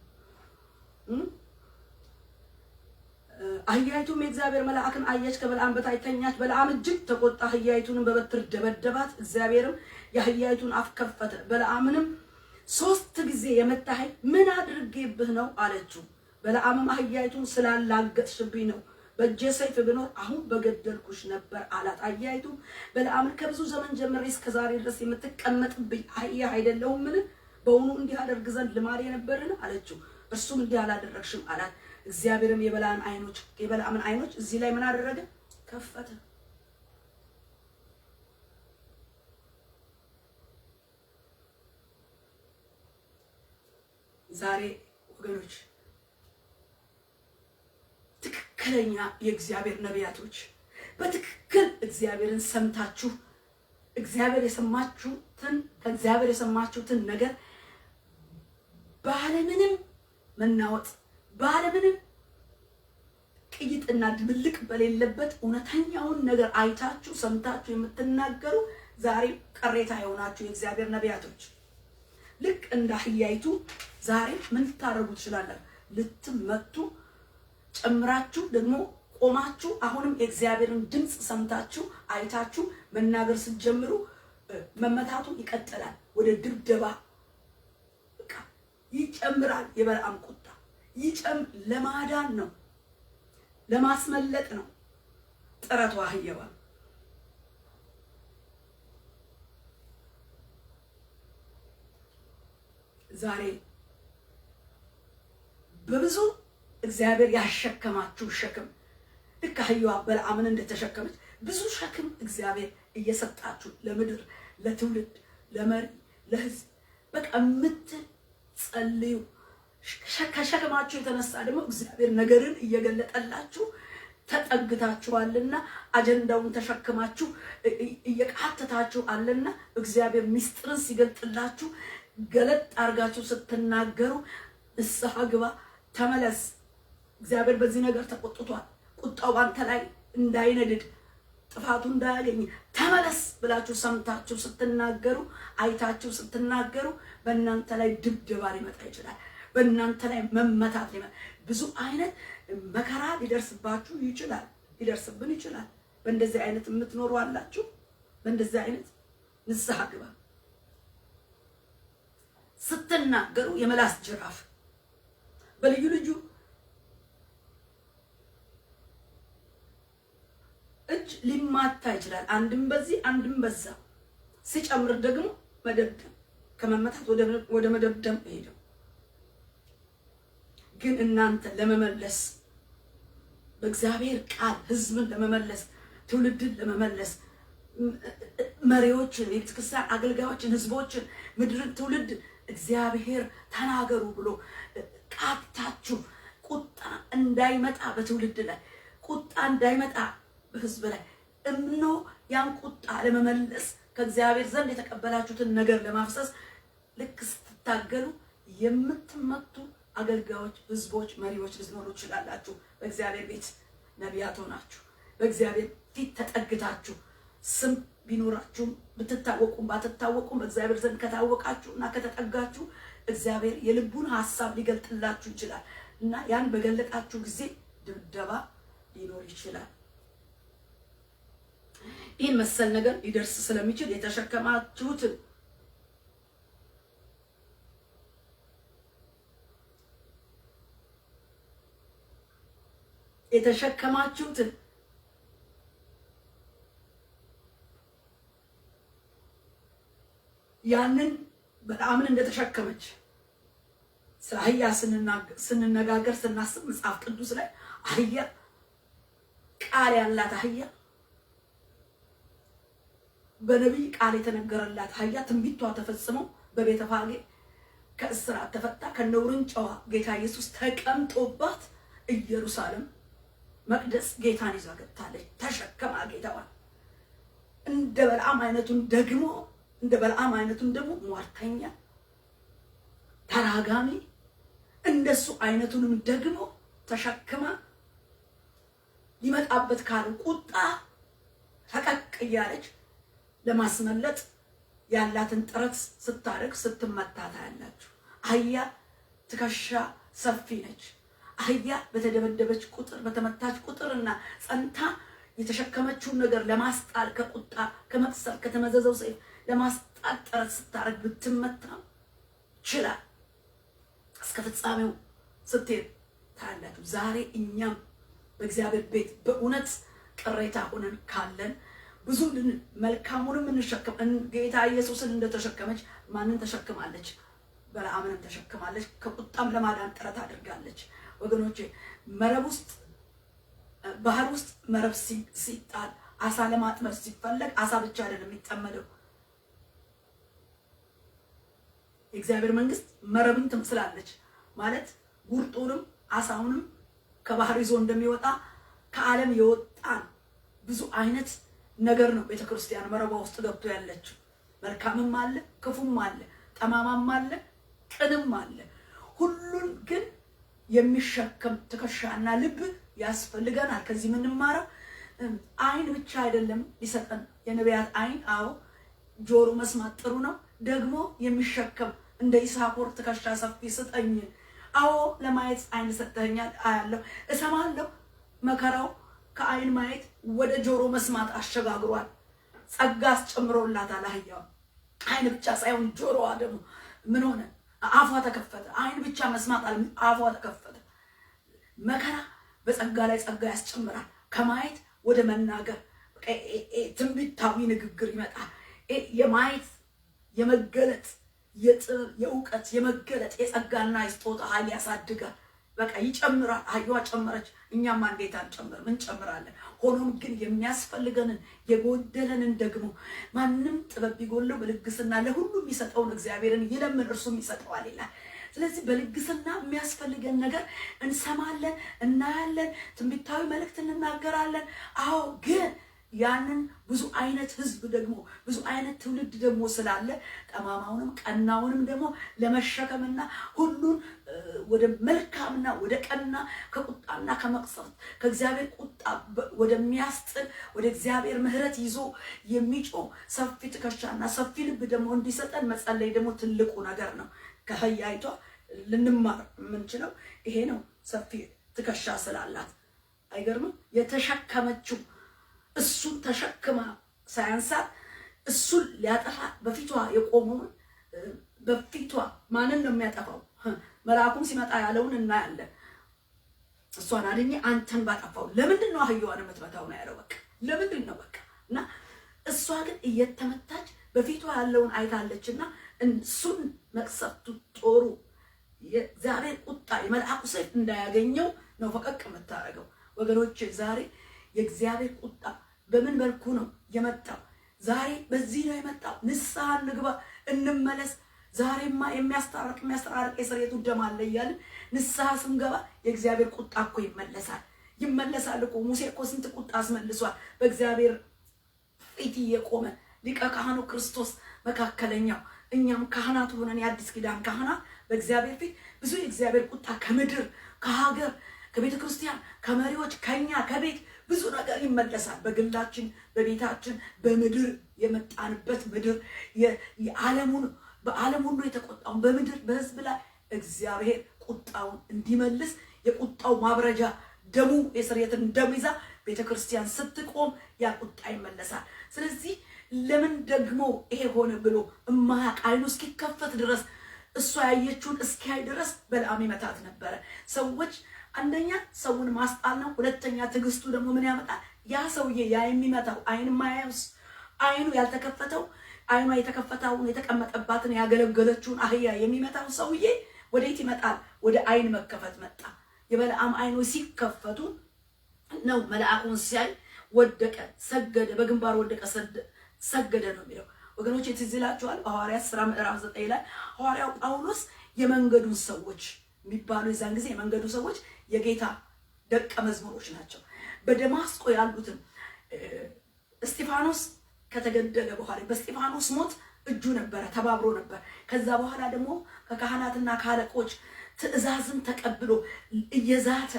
አህያይቱም የእግዚአብሔር መልአክን አየች፣ ከበለዓም በታች ተኛች። በለዓም እጅግ ተቆጣ፣ አህያይቱንም በበትር ደበደባት። እግዚአብሔርም የአህያይቱን አፍ ከፈተ። በለዓምንም 3 ጊዜ የመታኸኝ ምን አድርጌብህ ነው አለችው። በለዓምም አህያይቱን ስላላገጥሽብኝ ነው፣ በእጄ ሰይፍ ብኖር አሁን በገደልኩሽ ነበር አላት። አህያይቱም በለዓምን ከብዙ ዘመን ጀምሬ እስከ ዛሬ ድረስ የምትቀመጥብኝ አህያ አይደለሁምን? በእውኑ እንዲህ አደርግ ዘንድ ልማዴ ነበርን አለችው። እርሱም እንዲህ አላደረግሽም አላት። እግዚአብሔርም የበለዓምን አይኖች እዚህ ላይ ምን አደረገ? ከፈተ። ዛሬ ወገኖች ትክክለኛ የእግዚአብሔር ነቢያቶች በትክክል እግዚአብሔርን ሰምታችሁ ከእግዚአብሔር የሰማችሁትን ነገር ባለምንም መናወጥ ባለምንም ቅይጥና ድብልቅ በሌለበት እውነተኛውን ነገር አይታችሁ ሰምታችሁ የምትናገሩ ዛሬ ቅሬታ የሆናችሁ የእግዚአብሔር ነቢያቶች ልክ እንደ አህያይቱ ዛሬ ምን ልታደርጉ ትችላላችሁ? ልትመቱ ጨምራችሁ ደግሞ ቆማችሁ አሁንም የእግዚአብሔርን ድምፅ ሰምታችሁ አይታችሁ መናገር ስትጀምሩ መመታቱ ይቀጥላል። ወደ ድብደባ በቃ ይጨምራል። የበለዓም ቁጣ ለማዳን ነው፣ ለማስመለጥ ነው ጥረቷ አህያዋ። ዛሬ በብዙ እግዚአብሔር ያሸከማችሁ ሸክም ልክ አህያዋ በለዓምን እንደተሸከመች ብዙ ሸክም እግዚአብሔር እየሰጣችሁ ለምድር፣ ለትውልድ፣ ለመሪ፣ ለሕዝብ በቃ የምትጸልዩ ከሸክማችሁ የተነሳ ደግሞ እግዚአብሔር ነገርን እየገለጠላችሁ ተጠግታችኋልና አጀንዳውን ተሸክማችሁ እየቃተታችሁ አለና እግዚአብሔር ሚስጥርን ሲገልጥላችሁ ገለጥ አድርጋችሁ ስትናገሩ ንስሐ ግባ፣ ተመለስ፣ እግዚአብሔር በዚህ ነገር ተቆጥቷል። ቁጣው ባንተ ላይ እንዳይነድድ ጥፋቱ እንዳያገኝ ተመለስ ብላችሁ ሰምታችሁ ስትናገሩ አይታችሁ ስትናገሩ በእናንተ ላይ ድብደባ ሊመጣ ይችላል። በእናንተ ላይ መመታት ብዙ አይነት መከራ ሊደርስባችሁ ይችላል፣ ሊደርስብን ይችላል። በእንደዚህ አይነት የምትኖሩ አላችሁ። በእንደዚህ አይነት ንስሐ ግባ። ስትናገሩ የመላስ ጅራፍ በልዩ ልዩ እጅ ሊማታ ይችላል። አንድም በዚህ አንድም በዛ ሲጨምር ደግሞ መደብደብ፣ ከመመታት ወደ መደብደብ ሄደው። ግን እናንተ ለመመለስ በእግዚአብሔር ቃል ህዝብን ለመመለስ ትውልድን ለመመለስ መሪዎችን፣ የቤተክርስቲያን አገልጋዮችን፣ ህዝቦችን፣ ምድርን፣ ትውልድ እግዚአብሔር ተናገሩ ብሎ ቃታችሁ ቁጣ እንዳይመጣ በትውልድ ላይ ቁጣ እንዳይመጣ በህዝብ ላይ እምኖ ያን ቁጣ ለመመለስ ከእግዚአብሔር ዘንድ የተቀበላችሁትን ነገር ለማፍሰስ ልክ ስትታገሉ የምትመቱ አገልጋዮች፣ ህዝቦች፣ መሪዎች ልትኖሩ ትችላላችሁ። በእግዚአብሔር ቤት ነቢያት ሆናችሁ በእግዚአብሔር ፊት ተጠግታችሁ ስም ቢኖራችሁም ብትታወቁም ባትታወቁም በእግዚአብሔር ዘንድ ከታወቃችሁ እና ከተጠጋችሁ እግዚአብሔር የልቡን ሐሳብ ሊገልጥላችሁ ይችላል እና ያን በገለጣችሁ ጊዜ ድብደባ ሊኖር ይችላል። ይህን መሰል ነገር ሊደርስ ስለሚችል የተሸከማችሁትን ያንን በጣምን እንደተሸከመች ስለ አህያ ስንነጋገር ስናስብ መጽሐፍ ቅዱስ ላይ አህያ ቃል ያላት አህያ በነቢይ ቃል የተነገረላት አህያ ትንቢቷ ተፈጽሞ በቤተፋጌ ከእስራት ተፈታ ከነውርንጫዋ ጌታ ኢየሱስ ተቀምጦባት ኢየሩሳሌም መቅደስ ጌታን ይዛ ገብታለች። ተሸከማ ጌታዋን። እንደ በልዓም አይነቱን ደግሞ ሟርተኛ ተራጋሚ እንደሱ አይነቱንም ደግሞ ተሸክማ ሊመጣበት ካለ ቁጣ ፈቀቅ እያለች ለማስመለጥ ያላትን ጥረት ስታደርግ ስትመታ ታያላችሁ። አህያ ትከሻ ሰፊ ነች። አህያ በተደበደበች ቁጥር በተመታች ቁጥርና ጸንታ የተሸከመችውን ነገር ለማስጣል ከቁጣ ከመቅሰፍ ከተመዘዘው ሰይፍ ለማስጣል ጥረት ስታደርግ ብትመታ ችላ እስከ ፍጻሜው ስትሄድ ታያላችሁ። ዛሬ እኛም በእግዚአብሔር ቤት በእውነት ቅሬታ ሆነን ካለን ብዙ መልካሙንም እንሸከም ጌታ ኢየሱስን እንደተሸከመች ማንን ተሸክማለች? በለዓምንም ተሸክማለች። ከቁጣም ለማዳን ጥረት አድርጋለች። ወገኖቼ መረብ ውስጥ ባህር ውስጥ መረብ ሲጣል አሳ ለማጥመድ ሲፈለግ አሳ ብቻ አይደለም የሚጠመደው። የእግዚአብሔር መንግስት መረብን ትመስላለች ማለት ጉርጡንም አሳውንም ከባህር ይዞ እንደሚወጣ ከዓለም የወጣን ብዙ አይነት ነገር ነው ቤተክርስቲያን መረቧ ውስጥ ገብቶ ያለችው። መልካምም አለ፣ ክፉም አለ፣ ጠማማም አለ፣ ቅንም አለ። ሁሉን ግን የሚሸከም ትከሻና ልብ ያስፈልገናል። ከዚህ የምንማረው አይን ብቻ አይደለም ሊሰጠን የነቢያት አይን። አዎ ጆሮ መስማት ጥሩ ነው። ደግሞ የሚሸከም እንደ ይሳኮር ትከሻ ሰፊ ስጠኝ። አዎ ለማየት አይን ሰጠኛል፣ አያለሁ፣ እሰማለሁ። መከራው ከአይን ማየት ወደ ጆሮ መስማት አሸጋግሯል። ጸጋ አስጨምሮላታል። አህያው አይን ብቻ ሳይሆን ጆሮዋ ደግሞ ምን ሆነ? አፏ ተከፈተ። አይን ብቻ መስማት አለ፣ አፏ ተከፈተ። መከራ በጸጋ ላይ ጸጋ ያስጨምራል። ከማየት ወደ መናገር ትንቢታዊ ንግግር ይመጣል። የማየት የመገለጥ የጥበብ የእውቀት የመገለጥ የጸጋና የስጦታ ኃይል ያሳድጋል። በቃ ይጨምራል። አህያዋ ጨመረች፣ እኛም እንዴት አንጨምር? ምን ጨምራለን? ሆኖም ግን የሚያስፈልገንን የጎደለንን ደግሞ ማንም ጥበብ ቢጎለው በልግስና ለሁሉ የሚሰጠውን እግዚአብሔርን ይለምን እርሱም ይሰጠዋል ይላል። ስለዚህ በልግስና የሚያስፈልገን ነገር እንሰማለን፣ እናያለን፣ ትንቢታዊ መልእክት እንናገራለን። አዎ ግን ያንን ብዙ አይነት ህዝብ ደግሞ ብዙ አይነት ትውልድ ደግሞ ስላለ ጠማማውንም ቀናውንም ደግሞ ለመሸከምና ሁሉን ወደ መልካምና ወደ ቀና ከቁጣና ከመቅሰፍት ከእግዚአብሔር ቁጣ ወደሚያስጥል ወደ እግዚአብሔር ምሕረት ይዞ የሚጮህ ሰፊ ትከሻና ሰፊ ልብ ደግሞ እንዲሰጠን መጸለይ ደግሞ ትልቁ ነገር ነው። ከህያይቷ ልንማር የምንችለው ይሄ ነው። ሰፊ ትከሻ ስላላት አይገርምም? የተሸከመችው እሱን ተሸክማ ሳያንሳት እሱን ሊያጠፋ በፊቷ የቆመውን በፊቷ ማንን ነው የሚያጠፋው? መልአኩም ሲመጣ ያለውን እናያለን። እሷን አድኜ አንተን ባጠፋው ለምንድን ነው አህያዋን የምትመታው ነው ያለው። በቃ ለምንድን ነው በቃ። እና እሷ ግን እየተመታች በፊቷ ያለውን አይታለችና እሱን መቅሰፍቱ ጦሩ የእግዚአብሔር ቁጣ የመልአኩ ሰይፍ እንዳያገኘው ነው ፈቀቅ የምታረገው። ወገኖች ዛሬ የእግዚአብሔር ቁጣ በምን መልኩ ነው የመጣው? ዛሬ በዚህ ነው የመጣው። ንስሐ እንግባ፣ እንመለስ። ዛሬማ የሚያስታርቅ የስርየቱ ደም አለ እያልን ንስሐ ስንገባ የእግዚአብሔር ቁጣ እኮ ይመለሳል እኮ። ሙሴ እኮ ስንት ቁጣ አስመልሷል። በእግዚአብሔር ፊት የቆመ ሊቀ ካህኑ ክርስቶስ መካከለኛው፣ እኛም ካህናት ሆነን የአዲስ ኪዳን ካህናት በእግዚአብሔር ፊት ብዙ የእግዚአብሔር ቁጣ ከምድር ከሀገር ከቤተ ክርስቲያን ከመሪዎች ከኛ ከቤት ብዙ ነገር ይመለሳል። በግላችን በቤታችን በምድር የመጣንበት ምድር በዓለም ሁሉ የተቆጣውን በምድር በህዝብ ላይ እግዚአብሔር ቁጣውን እንዲመልስ የቁጣው ማብረጃ ደሙ የስርየትን ደም ይዛ ቤተ ክርስቲያን ስትቆም ያ ቁጣ ይመለሳል። ስለዚህ ለምን ደግሞ ይሄ ሆነ ብሎ እማያውቅ አይኑ እስኪከፈት ድረስ እሷ ያየችውን እስኪያይ ድረስ በለዓም ይመታት ነበረ። ሰዎች አንደኛ ሰውን ማስጣል ነው። ሁለተኛ ትዕግስቱ ደግሞ ምን ያመጣል? ያ ሰውዬ ያ የሚመታው አይን ማያውስ አይኑ ያልተከፈተው አይኗ የተከፈተውን የተቀመጠባትን ያገለገለችውን አህያ የሚመታው ሰውዬ ወዴት ይመጣል? ወደ አይን መከፈት መጣ። የበለዓም አይኖች ሲከፈቱ ነው መልአኩን ሲያይ ወደቀ፣ ሰገደ፣ በግንባር ወደቀ፣ ሰገደ ነው የሚለው። ወገኖች ትዝ ይላችኋል በሐዋርያት ሥራ ምዕራፍ 9 ላይ ሐዋርያው ጳውሎስ የመንገዱን ሰዎች የሚባሉ የዛን ጊዜ የመንገዱ ሰዎች የጌታ ደቀ መዝሙሮች ናቸው። በደማስቆ ያሉትን እስጢፋኖስ ከተገደለ በኋላ በእስጢፋኖስ ሞት እጁ ነበረ፣ ተባብሮ ነበር። ከዛ በኋላ ደግሞ ከካህናትና ከአለቆች ትእዛዝን ተቀብሎ እየዛተ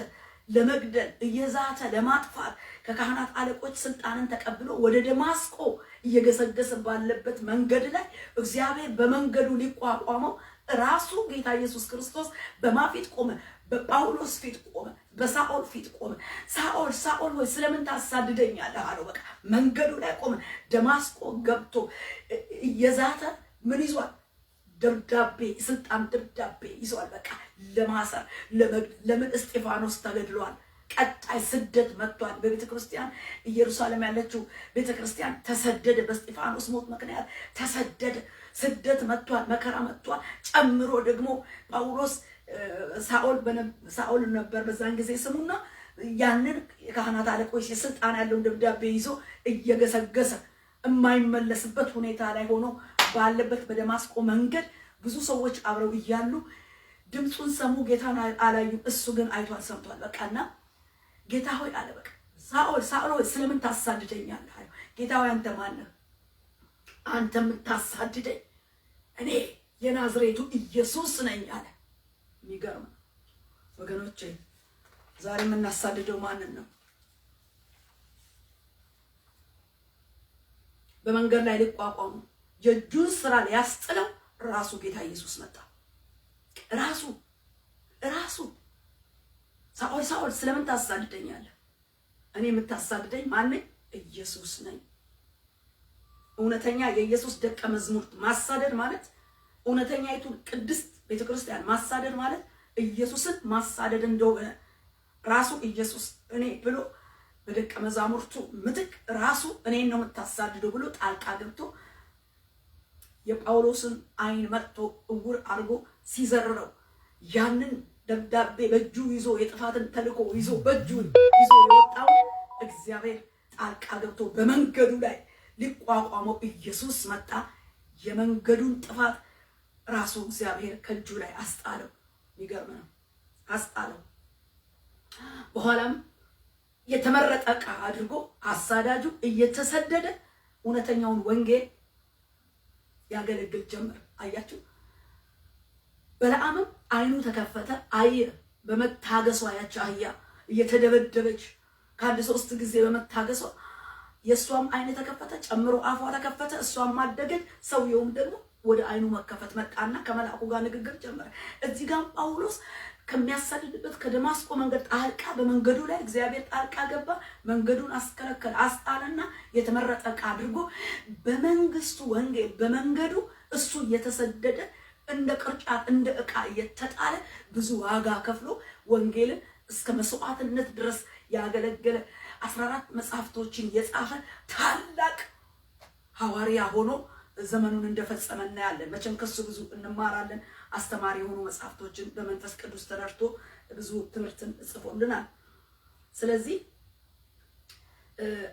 ለመግደል እየዛተ ለማጥፋት ከካህናት አለቆች ስልጣንን ተቀብሎ ወደ ደማስቆ እየገሰገሰ ባለበት መንገድ ላይ እግዚአብሔር በመንገዱ ሊቋቋመው ራሱ ጌታ ኢየሱስ ክርስቶስ በማፊት ቆመ፣ በጳውሎስ ፊት ቆመ፣ በሳኦል ፊት ቆመ። ሳኦል ሳኦል ሆይ ስለምን ታሳድደኛለህ አለው። በቃ መንገዱ ላይ ቆመ። ደማስቆ ገብቶ እየዛተ ምን ይዟል? ደብዳቤ፣ ስልጣን ደብዳቤ ይዟል። በቃ ለማሰር ለምን እስጢፋኖስ ተገድሏል። ቀጣይ ስደት መጥቷል። በቤተ ክርስቲያን ኢየሩሳሌም ያለችው ቤተ ክርስቲያን ተሰደደ። በእስጢፋኖስ ሞት ምክንያት ተሰደደ። ስደት መጥቷል። መከራ መጥቷል። ጨምሮ ደግሞ ጳውሎስ ሳኦል ነበር በዛን ጊዜ ስሙና ያንን የካህናት አለቆች የስልጣን ያለውን ደብዳቤ ይዞ እየገሰገሰ የማይመለስበት ሁኔታ ላይ ሆኖ ባለበት በደማስቆ መንገድ ብዙ ሰዎች አብረው እያሉ ድምፁን ሰሙ፣ ጌታን አላዩም። እሱ ግን አይቷል፣ ሰምቷል። በቃና ጌታ ሆይ አለ። በቃ ሳኦል ሆይ ስለምን ታሳድደኛለህ አለ። ጌታ ሆይ አንተ ማን ነህ? አንተ የምታሳድደኝ እኔ የናዝሬቱ ኢየሱስ ነኝ አለ። የሚገርም ወገኖቼ፣ ዛሬ የምናሳድደው ማንን ነው? በመንገድ ላይ ሊቋቋሙ የእጁን ስራ ሊያስጥለው ራሱ ጌታ ኢየሱስ መጣ። ራሱ ሳኦል ስለምን ታሳድደኛለህ? እኔ የምታሳድደኝ ማን ነኝ? ኢየሱስ ነኝ። እውነተኛ የኢየሱስ ደቀ መዝሙር ማሳደድ ማለት እውነተኛይቱ ቅድስት ቤተክርስቲያን ማሳደድ ማለት ኢየሱስን ማሳደድ እንደሆነ ራሱ ኢየሱስ እኔ ብሎ በደቀ መዛሙርቱ ምትክ ራሱ እኔን ነው የምታሳድደው ብሎ ጣልቃ ገብቶ የጳውሎስን አይን መጥቶ እውር አድርጎ ሲዘርረው ያንን ደብዳቤ በእጁ ይዞ የጥፋትን ተልኮ ይዞ በእጁ ይዞ የወጣው እግዚአብሔር ጣልቃ ገብቶ በመንገዱ ላይ ሊቋቋመው ኢየሱስ መጣ። የመንገዱን ጥፋት ራሱ እግዚአብሔር ከእጁ ላይ አስጣለው። ይገርም ነው፣ አስጣለው። በኋላም የተመረጠ ዕቃ አድርጎ አሳዳጁ እየተሰደደ እውነተኛውን ወንጌል ያገለግል ጀመር። አያችሁ፣ በለዓምም አይኑ ተከፈተ፣ አየ። በመታገሷ ያች አህያ እየተደበደበች ከአንድ 3 ጊዜ በመታገሷ የእሷም አይን ተከፈተ፣ ጨምሮ አፏ ተከፈተ፣ እሷም ማደገች። ሰውየውም ደግሞ ወደ አይኑ መከፈት መጣና ከመልአኩ ጋር ንግግር ጀመረ። እዚህ ጋር ጳውሎስ ከሚያሳድድበት ከደማስቆ መንገድ ጣልቃ በመንገዱ ላይ እግዚአብሔር ጣልቃ ገባ፣ መንገዱን አስከለከለ፣ አስጣለና የተመረጠ ዕቃ አድርጎ በመንግስቱ ወንጌል በመንገዱ እሱ እየተሰደደ እንደ ቅርጫት እንደ ዕቃ እየተጣለ ብዙ ዋጋ ከፍሎ ወንጌልን እስከ መስዋዕትነት ድረስ ያገለገለ 14 መጽሐፍቶችን የጻፈ ታላቅ ሐዋርያ ሆኖ ዘመኑን እንደፈጸመ እናያለን። መቼም ከሱ ብዙ እንማራለን። አስተማሪ የሆኑ መጽሐፍቶችን በመንፈስ ቅዱስ ተረድቶ ብዙ ትምህርትን ጽፎልናል። ስለዚህ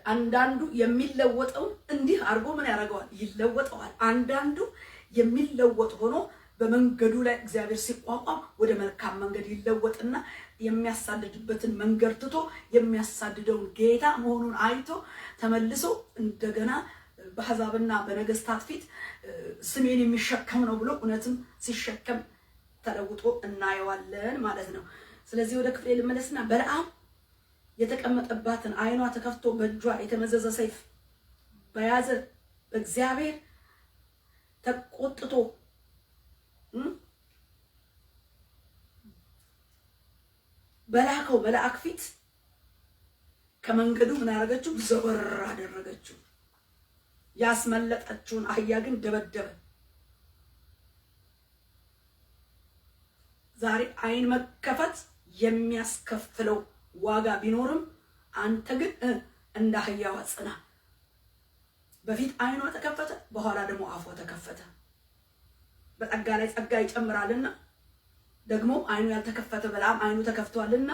አንዳንዱ የሚለወጠው እንዲህ አድርጎ ምን ያደርገዋል? ይለወጠዋል። አንዳንዱ የሚለወጥ ሆኖ በመንገዱ ላይ እግዚአብሔር ሲቋቋም ወደ መልካም መንገድ ይለወጥና የሚያሳድድበትን መንገድ ትቶ የሚያሳድደውን ጌታ መሆኑን አይቶ ተመልሶ እንደገና በአሕዛብና በነገስታት ፊት ስሜን የሚሸከም ነው ብሎ እውነትም ሲሸከም ተለውጦ እናየዋለን ማለት ነው። ስለዚህ ወደ ክፍሌ ልመለስና በለዓም የተቀመጠባትን አይኗ ተከፍቶ በእጇ የተመዘዘ ሰይፍ በያዘ በእግዚአብሔር ተቆጥቶ በላከው መልአክ ፊት ከመንገዱ ምን አደረገችው? ዘወር አደረገችው። ያስመለጠችውን አህያ ግን ደበደበ። ዛሬ አይን መከፈት የሚያስከፍለው ዋጋ ቢኖርም አንተ ግን እንደ አህያዋ ጽና። በፊት አይኗ ተከፈተ፣ በኋላ ደግሞ አፏ ተከፈተ። በጸጋ ላይ ጸጋ ይጨምራልና ደግሞ አይኑ ያልተከፈተ በለዓም አይኑ ተከፍቷልና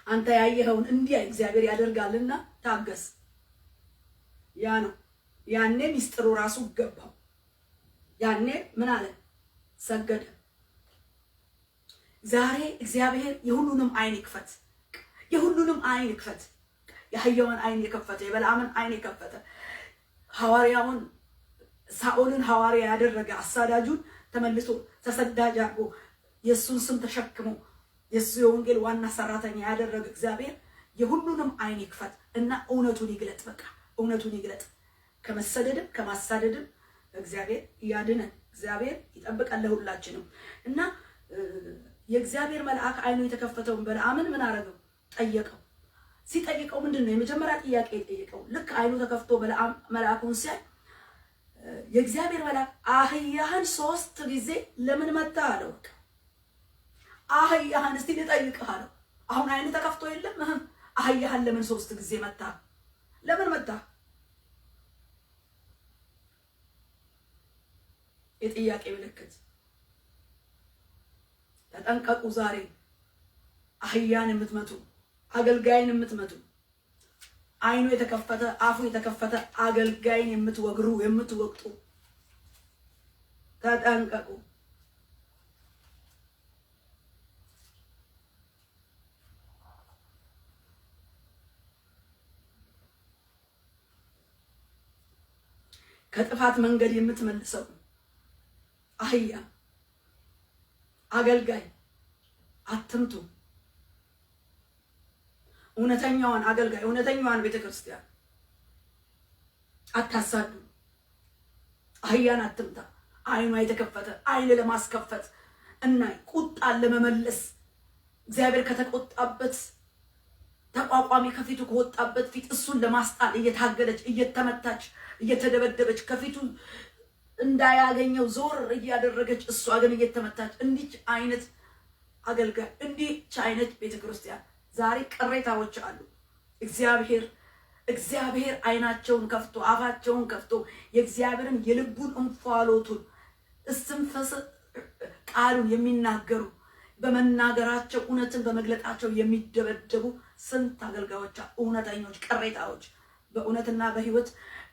አንተ ያየኸውን እንዲያይ እግዚአብሔር ያደርጋልና ታገስ። ያ ነው ያኔ ሚስጥሩ ራሱ ገባው። ያኔ ምን አለ? ሰገደ። ዛሬ እግዚአብሔር የሁሉንም አይን ይክፈት፣ የሁሉንም አይን ይክፈት። የአህያውን አይን የከፈተ፣ የበለዓምን አይን የከፈተ፣ ሐዋርያውን ሳኦልን ሐዋርያ ያደረገ፣ አሳዳጁን ተመልሶ ተሰዳጅ አድርጎ የሱን ስም ተሸክሞ የሱ የወንጌል ዋና ሰራተኛ ያደረገ እግዚአብሔር የሁሉንም አይን ይክፈት እና እውነቱን ይግለጥ። በቃ እውነቱን ይግለጥ። ከመሰደድም ከማሳደድም እግዚአብሔር ያድነን። እግዚአብሔር ይጠብቃል ለሁላችንም። እና የእግዚአብሔር መልአክ አይኑ የተከፈተውን በለዓምን ምን አደረገው? ጠየቀው። ሲጠይቀው ምንድነው የመጀመሪያ ጥያቄ የጠየቀው? ልክ አይኑ ተከፍቶ በለዓም መልአኩን ሲያይ የእግዚአብሔር መልአክ አህያህን 3 ጊዜ ለምን መታ አለው። አህያህን እስቲ ልጠይቅህ አለው። አሁን አይኑ ተከፍቶ የለም አህያህን ለምን 3 ጊዜ መታ? ለምን መታ? የጥያቄ ምልክት። ተጠንቀቁ። ዛሬ አህያን የምትመቱ፣ አገልጋይን የምትመቱ፣ አይኑ የተከፈተ አፉ የተከፈተ አገልጋይን የምትወግሩ የምትወቅጡ ተጠንቀቁ። ከጥፋት መንገድ የምትመልሰው አህያ አገልጋይ አትምቱ። እውነተኛዋን አገልጋይ እውነተኛዋን ቤተክርስቲያን አታሳዱ። አህያን አትምታ። አይኗ የተከፈተ አይን ለማስከፈት እና ቁጣን ለመመለስ እግዚአብሔር ከተቆጣበት ተቋቋሚ ከፊቱ ከወጣበት ፊት እሱን ለማስጣል እየታገለች እየተመታች እየተደበደበች ከፊቱ እንዳያገኘው ዞር እያደረገች እሷ ግን እየተመታች እንዲች አይነት አገልጋይ እንዲች አይነት ቤተክርስቲያን ዛሬ ቅሬታዎች አሉ። እግዚአብሔር አይናቸውን ከፍቶ አፋቸውን ከፍቶ የእግዚአብሔርን የልቡን እንፋሎቱን እስትንፈስ ቃሉን የሚናገሩ በመናገራቸው እውነትን በመግለጣቸው የሚደበደቡ ስንት አገልጋዮች፣ እውነተኞች ቅሬታዎች፣ በእውነትና በሕይወት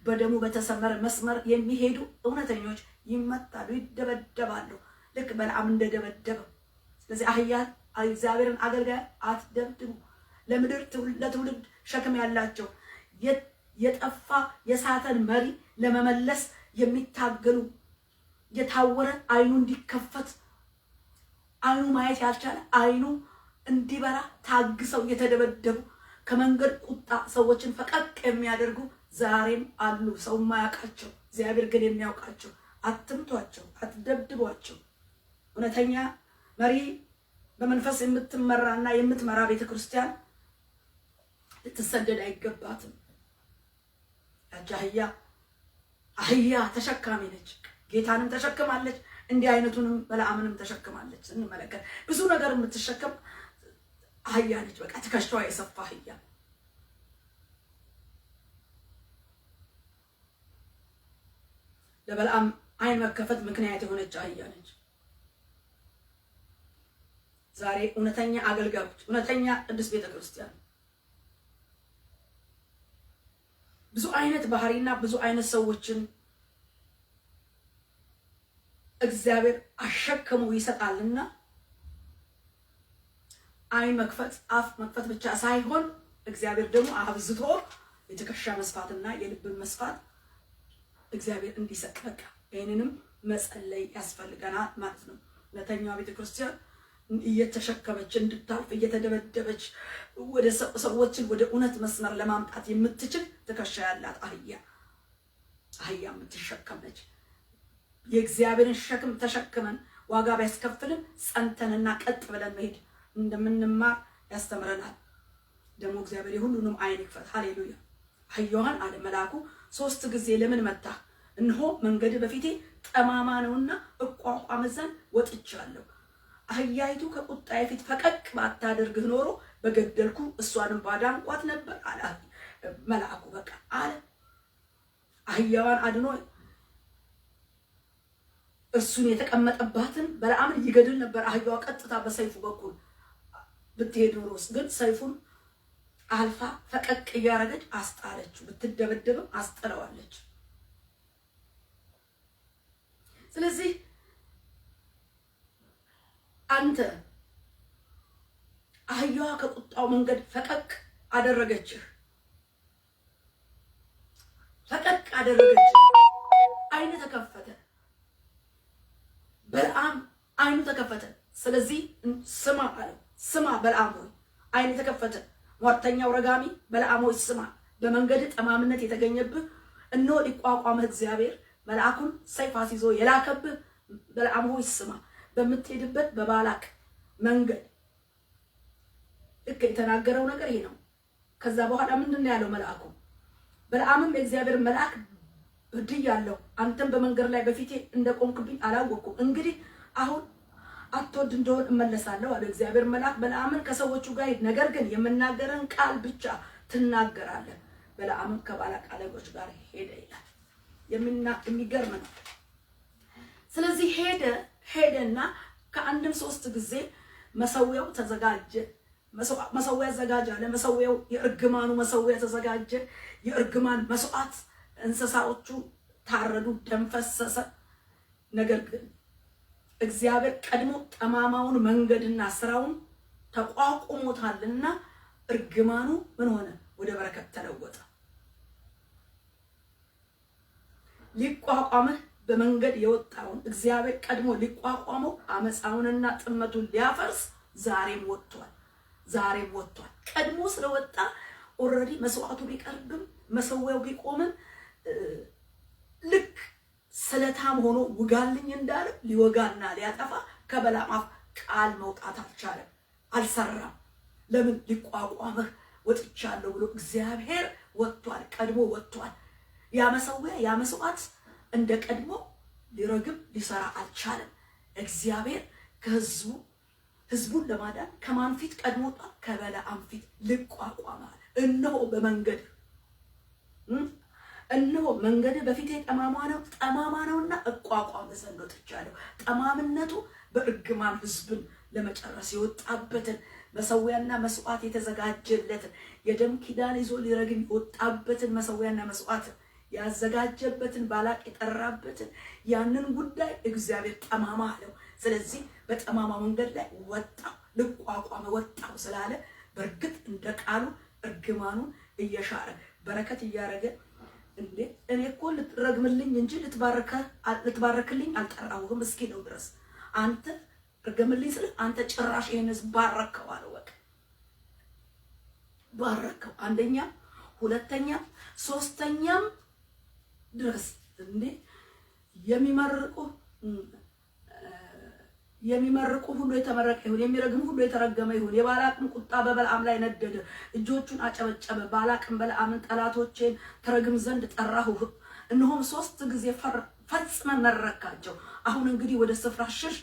በደሙ በተሰመረ መስመር የሚሄዱ እውነተኞች ይመታሉ፣ ይደበደባሉ፣ ልክ በለዓም እንደደበደበ። ስለዚህ አህያ እግዚአብሔርን አገልጋይ አትደብድቡ። ለምድር ለትውልድ ሸክም ያላቸው የጠፋ የሳተን መሪ ለመመለስ የሚታገሉ የታወረ አይኑ እንዲከፈት አይኑ ማየት ያልቻለ አይኑ እንዲበራ ታግሰው የተደበደቡ ከመንገድ ቁጣ ሰዎችን ፈቀቅ የሚያደርጉ ዛሬም አሉ። ሰው ማያውቃቸው እግዚአብሔር ግን የሚያውቃቸው። አትምቷቸው፣ አትደብድቧቸው። እውነተኛ መሪ በመንፈስ የምትመራና የምትመራ ቤተክርስቲያን ልትሰደድ አይገባትም። አህያ ተሸካሚ ነች። ጌታንም ተሸክማለች። እንዲህ አይነቱንም በለዓምንም ተሸክማለች። እንመለከት። ብዙ ነገር የምትሸከም አህያ ነች። በቃ ትከሻዋ የሰፋ አህያ። ለበለዓም አይን መከፈት ምክንያት የሆነች አህያ ነች። ዛሬ እውነተኛ አገልጋዮች፣ እውነተኛ ቅዱስ ቤተክርስቲያን ብዙ አይነት ባህሪና ብዙ አይነት ሰዎችን እግዚአብሔር አሸክሞ ይሰጣልና አይን መክፈት አፍ መክፈት ብቻ ሳይሆን እግዚአብሔር ደግሞ አብዝቶ የትከሻ መስፋትና የልብን መስፋት እግዚአብሔር እንዲሰጥ በቃ ይሄንንም መጸለይ ያስፈልገናል ማለት ነው። ለተኛው ቤተክርስቲያን እየተሸከመች እንድታልፍ እየተደበደበች ወደ ሰዎችን ወደ እውነት መስመር ለማምጣት የምትችል ትከሻ ያላት አህያ የምትሸከመች የእግዚአብሔርን ሸክም ተሸክመን ዋጋ ቢያስከፍልን ጸንተንና ቀጥ ብለን መሄድ እንደምንማር ያስተምረናል። ደግሞ እግዚአብሔር የሁሉንም አይን ይክፈት። ሃሌሉያ። አህያዋን አለ መልአኩ 3 ጊዜ ለምን መታህ? እነሆ መንገድ በፊቴ ጠማማ ነውና እቋቋም ዘንድ ወጥቻለሁ። አህያይቱ ከቁጣዬ ፊት ፈቀቅ ባታደርግህ ኖሮ በገደልኩ እሷንም ባዳንኳት ነበር አለ መልአኩ። በቃ አለ አህያዋን አድኖ እሱን የተቀመጠባትን በለዓምን ይገድል ነበር። አህያዋ ቀጥታ በሰይፉ በኩል ብትሄድ ኖሮስ ግን ሰይፉን አልፋ ፈቀቅ እያረገች አስጣለችው። ብትደበደብም አስጥለዋለች። ስለዚህ አንተ አህያዋ ከቁጣው መንገድ ፈቀቅ አደረገችህ፣ አይኑ ተከፈተ። በለዓም አይኑ ተከፈተ። ስለዚህ ስማ አለው። ስማ በለዓም ሆይ አይኑ ተከፈተ። ሟርተኛው ረጋሚ በለዓም ሆይ ስማ፣ በመንገድ ጠማምነት የተገኘብህ እነሆ ሊቋቋምህ እግዚአብሔር መልአኩን ሰይፍ አስይዞ የላከብህ በለዓም ሆይ ስማ። በምትሄድበት በባላቅ መንገድ ልክ የተናገረው ነገር ይሄ ነው። ከዛ በኋላ ምንድነው ያለው መልአኩ? በለዓምም የእግዚአብሔር መልአክ በድያለሁ፣ አንተም በመንገድ ላይ በፊቴ እንደቆምክብኝ አላወቅኩም። እንግዲህ አሁን አትወድ እንደሆን እመለሳለሁ አለ እግዚአብሔር መልአክ በለዓምን ከሰዎቹ ጋር ሂድ፣ ነገር ግን የምናገረን ቃል ብቻ ትናገራለህ። በለዓምም ከባላቅ አለቆች ጋር ሄደ ይላል። የሚገርም ነው። ስለዚህ ሄደና ከአንድም 3 ጊዜ መሰዊያው ተዘጋጀ። መሰዊያ ተዘጋጀ አለ። መሰዊያው የእርግማኑ መሰዊያ ተዘጋጀ። የእርግማን መስዋዕት እንስሳዎቹ ታረዱ፣ ደም ፈሰሰ። ነገር ግን እግዚአብሔር ቀድሞ ጠማማውን መንገድና ስራውን ተቋቁሞታልና እርግማኑ ምን ሆነ? ወደ በረከት ተለወጠ። ሊቋቋምህ በመንገድ የወጣውን እግዚአብሔር ቀድሞ ሊቋቋመው አመፃውንና ጥመቱን ሊያፈርስ ዛሬም ወጥቷል። ቀድሞ ስለወጣ ኦሬዲ መስዋዕቱ ቢቀርብም መሰዊያው ቢቆምም ልክ ስለታም ሆኖ ውጋልኝ እንዳለ ሊወጋና ሊያጠፋ ከበለዓም አፍ ቃል መውጣት አልሰራም። ለምን? ሊቋቋምህ ወጥቻለሁ ብሎ እግዚአብሔር ወጥቷል፣ ቀድሞ ወጥቷል። ያ መሰዊያ ያ መስዋዕት እንደ ቀድሞ ሊረግብ ሊሰራ አልቻለም። እግዚአብሔር ህዝቡን ለማዳን ከማን ፊት ቀድሞ ወጣ? ከበለዓም ፊት ሊቋቋማል። እነሆ መንገድ በፊቴ ጠማማ ነውና እቋቋም ዘንድ ወጥቻለሁ። ጠማምነቱ በእርግማን ህዝብን ለመጨረስ የወጣበትን መሰዊያና መስዋዕት የተዘጋጀለትን የደም ኪዳን ይዞ ሊረግም የወጣበትን መሰዊያና መስዋዕት ያዘጋጀበትን ባላቅ የጠራበትን ያንን ጉዳይ እግዚአብሔር ጠማማ አለው። ስለዚህ በጠማማ መንገድ ላይ ወጣው፣ ልቋቋም ወጣው ስላለ በርግጥ እንደ ቃሉ እርግማኑን እየሻረ በረከት እያረገ እንዴ እኔ እኮ ልትረግምልኝ እንጂ ልትባረክልኝ አልጠራሁህም እስኪ ነው ድረስ አንተ ረገምልኝ ስለ አንተ ጭራሽ ይሄን ህዝብ ባረከው አለ። ወቅ ባረከው አንደኛ ሁለተኛ ሶስተኛም ድረስ እንዴ የሚመርቁ ሁሉ የተመረቀ ይሁን የሚረግም ሁሉ የተረገመ ይሁን። የባላቅም ቁጣ በበልዓም ላይ ነደደ፣ እጆቹን አጨበጨበ። ባላቅም በልዓምን ጠላቶቼን ተረግም ዘንድ ጠራሁህ፣ እነሆም 3 ጊዜ ፈጽመ መረካቸው። አሁን እንግዲህ ወደ ስፍራ ሽሽ፣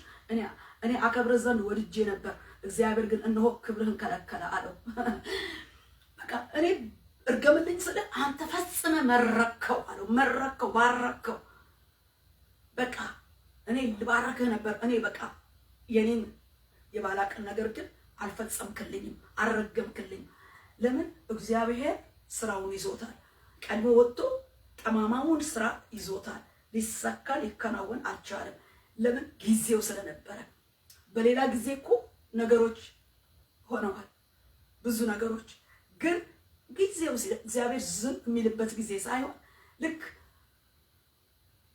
እኔ አከብር ዘንድ ወድጄ ነበር፣ እግዚአብሔር ግን እነሆ ክብርህን ከለከለ አለው። በቃ እኔ እርገምልኝ ስለ አንተ ፈጽመ መረከው አለው። መረከው ባረከው። በቃ እኔ ልባረክህ ነበር እኔ በቃ የኔን የባላቅን ነገር ግን አልፈጸምክልኝም፣ አልረገምክልኝም። ለምን? እግዚአብሔር ስራውን ይዞታል። ቀድሞ ወጥቶ ጠማማውን ስራ ይዞታል። ሊሳካ ሊከናወን አልቻለም። ለምን? ጊዜው ስለነበረ። በሌላ ጊዜ እኮ ነገሮች ሆነዋል፣ ብዙ ነገሮች። ግን ጊዜው እግዚአብሔር ዝም የሚልበት ጊዜ ሳይሆን ልክ